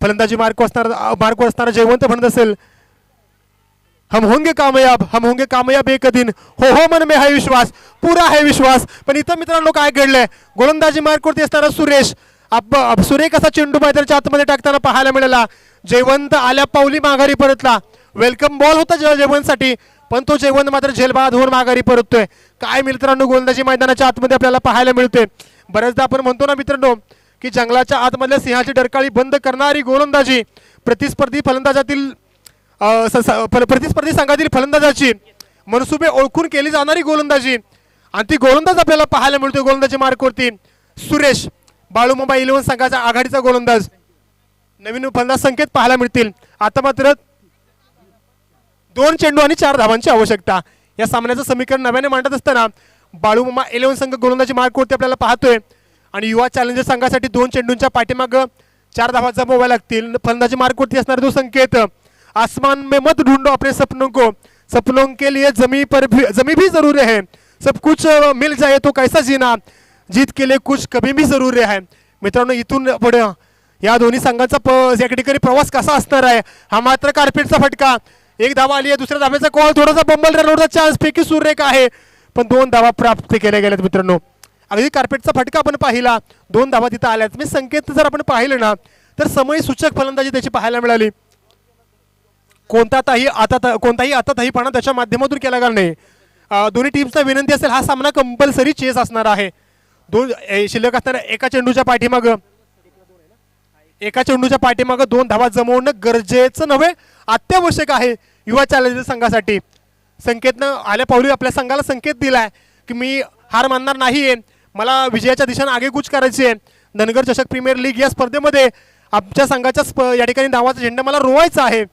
फलंदाजी मार्कवर असताना जयवंत म्हणत असेल हम होंगे कामयाब एक दिन, हो मन में है विश्वास, पूरा है विश्वास. पण इथं मित्रांनो काय घडलंय, गोलंदाजी मार्कवरती असताना सुरेश सुरेख असा चेंडू मैदानाच्या आतमध्ये टाकताना पाहायला मिळाला. जयवंत आल्या पावली माघारी परतला. वेलकम बॉल होता जयवंतसाठी पण तो जयवंत मात्र झेलबाद होऊन माघारी परततोय. काय मित्रांनो गोलंदाजी मैदानाच्या आतमध्ये आपल्याला पाहायला मिळते. बऱ्याचदा आपण म्हणतो ना मित्रांनो की जंगलाच्या आतमधल्या सिंहाची डरकाळी बंद करणारी गोलंदाजी प्रतिस्पर्धी संघातील फलंदाजाची मनसुबे ओळखून केली जाणारी गोलंदाजी आणि ती गोलंदाज आपल्याला पाहायला मिळतोय गोलंदाजी मार्कवरती सुरेश, बाळूमामा 11 संघाचा आघाडीचा गोलंदाज. नवीन फलंदाज संकेत पाहायला मिळतील. आता मात्र 2 चेंडू आणि 4 धावांची आवश्यकता. या सामन्याचं समीकरण नव्याने मांडत असताना बाळूमामा 11 संघ गोलंदाजी मार्कवरती आपल्याला पाहतोय आणि युवा चॅलेंजर संघासाठी 2 चेंडूंच्या पाठीमाग 4 धावा जमवाव्या लागतील. फलंदाजी मार्कवरती असणारा तो संकेत, आसमान में मत ढूंढो अपने सपनों को, सपनों के लिए जमी भी जरूरी है, सब कुछ मिल जाए तो कैसा जीना, जीत के लिए कुछ कभी भी जरूरी है. मित्रांनो, इथून पुढे या दोन्ही संघांचा या ठिकाणी प्रवास कसा असणार आहे. हा मात्र कार्पेटचा फटका, 1 धावा आली आहे. दुसऱ्या धाब्याचा कॉल, थोडासा बंबल रनआउटचा चान्स पैकी सुरेख आहे, पण 2 धावा प्राप्त केल्या गेल्यात. मित्रांनो, अगदी कार्पेटचा फटका आपण पाहिला, 2 धावा तिथं आल्यात. मी संकेत जर आपण पाहिलं ना तर समय सूचक फलंदाजी त्याची पाहायला मिळाली. कोणताही आताताहीपणा त्याच्या माध्यमातून केला गेला नाही. दोन्ही टीम्सना विनंती असेल, हा सामना कंपल्सरी चेस असणार आहे. 2 शिल्लक असणाऱ्या एका चेंडूच्या पाठीमाग 2 धावा जमवणं गरजेचं नव्हे, अत्यावश्यक आहे युवा चॅलेंजर संघासाठी. संकेतनं आल्या पावली आपल्या संघाला संकेत दिलाय की मी हार मानणार नाहीये, मला विजयाच्या दिशेने आगेकूच करायची आहे. धनगर चषक प्रीमियर लीग या स्पर्धेमध्ये आमच्या संघाच्या या ठिकाणी नावाचा झेंडा मला रोवायचा आहे.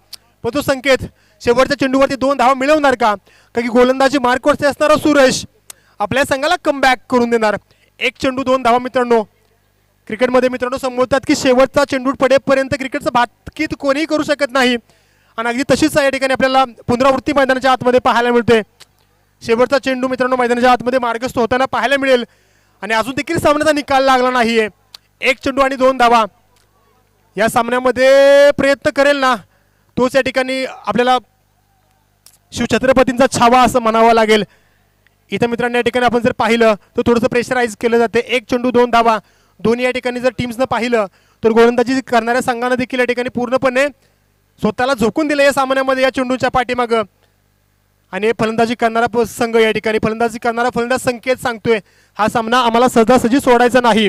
पण तो संकेत शेवटच्या चेंडूवरती 2 धावा मिळवणार का, की गोलंदाजी मार्कवरती असणारा सुरेश आपल्या संघाला कमबॅक करून देणार. 1 चेंडू 2 धावा. मित्रांनो, क्रिकेटमध्ये मित्रांनो संबोधतात की शेवटचा चेंडू पडेपर्यंत क्रिकेटचं बातकीत कोणीही करू शकत नाही, आणि अगदी तशीच या ठिकाणी आपल्याला पुनरावृत्ती मैदानाच्या आतमध्ये पाहायला मिळते. शेवटचा चेंडू मित्रांनो मैदानाच्या आतमध्ये मार्गस्थ होताना पाहायला मिळेल, आणि अजून देखील सामन्याचा निकाल लागला नाहीये. 1 चेंडू आणि 2 धावा. या सामन्यामध्ये प्रयत्न करेल ना तोच या ठिकाणी आपल्याला शिवछत्रपतींचा छावा असं म्हणावं लागेल. इथं मित्रांनो या ठिकाणी आपण जर पाहिलं तर थोडंसं प्रेशराईज केलं जाते. 1 चेंडू 2 धावा. दोन्ही या ठिकाणी जर टीम्सनं पाहिलं तर गोलंदाजी करणाऱ्या संघानं देखील या ठिकाणी पूर्णपणे स्वतःला झोकून दिलं या सामन्यामध्ये, या चेंडूच्या पाठीमागं. आणि फलंदाजी करणारा संघ या ठिकाणी फलंदाजी करणारा फलंदाज संकेत सांगतोय हा सामना आम्हाला सहजासहजी सोडायचा नाही.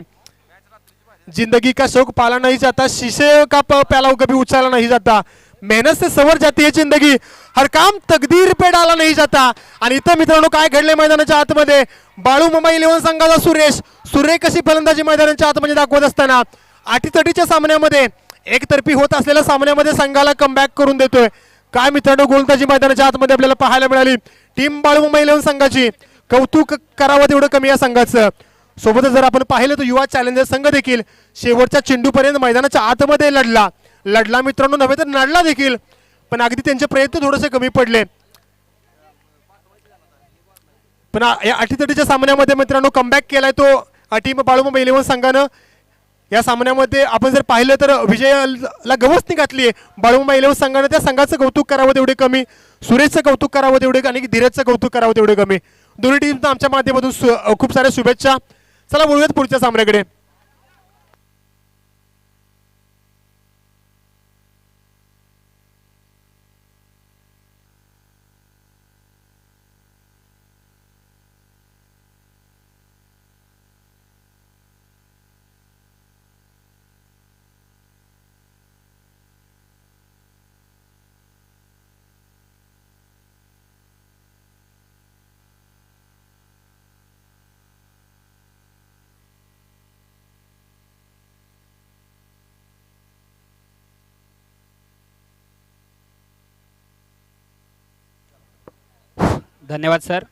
जिंदगी का शौक पाला नहीं जाता, शीशे का प्याला कभी उछाला नहीं जाता, मेहनत से सवर जाती है जिंदगी, हर काम तकदीर पे डाला नहीं जाता. आणि इथं मित्रांनो काय घडले मैदानाच्या आतमध्ये, बाळूमामा 11 संघाचा सुरेख कशी फलंदाजी मैदानाच्या आतमध्ये दाखवत असताना अटीतटीच्या सामन्यामध्ये एकतर्फी होत असलेल्या सामन्यामध्ये संघाला कमबॅक करून देतोय. काय मित्रांनो गोलंदाजी मैदानाच्या आतमध्ये आपल्याला पाहायला मिळाली टीम बाळूमामा 11 संघाची. कौतुक करावं तेवढं कमी या संघाचं. सोबतच जर आपण पाहिलं तर युवा चॅलेंजर संघ देखील शेवटच्या चेंडूपर्यंत मैदानाच्या आतमध्ये लढला मित्रांनो, नव्हे तर लढला देखील, पण अगदी त्यांचे प्रयत्न थोडेसे कमी पडले. पण या अटीतटीच्या सामन्यामध्ये मित्रांनो कमबॅक केलाय तो टीम बाळूमामा 11 संघानं. या सामन्यामध्ये आपण जर पाहिलं तर विजयाला गवसणी घातली आहे बाळूमामा 11 संघानं. त्या संघाचं कौतुक करावं तेवढे कमी, सुरेशचं कौतुक करावं तेवढे आणि धीरजचं कौतुक करावं तेवढे कमी. दोन्ही टीमचं आमच्या माध्यमातून खूप साऱ्या शुभेच्छा. चला बोलूयात पुढच्या सामन्याकडे. धन्यवाद सर.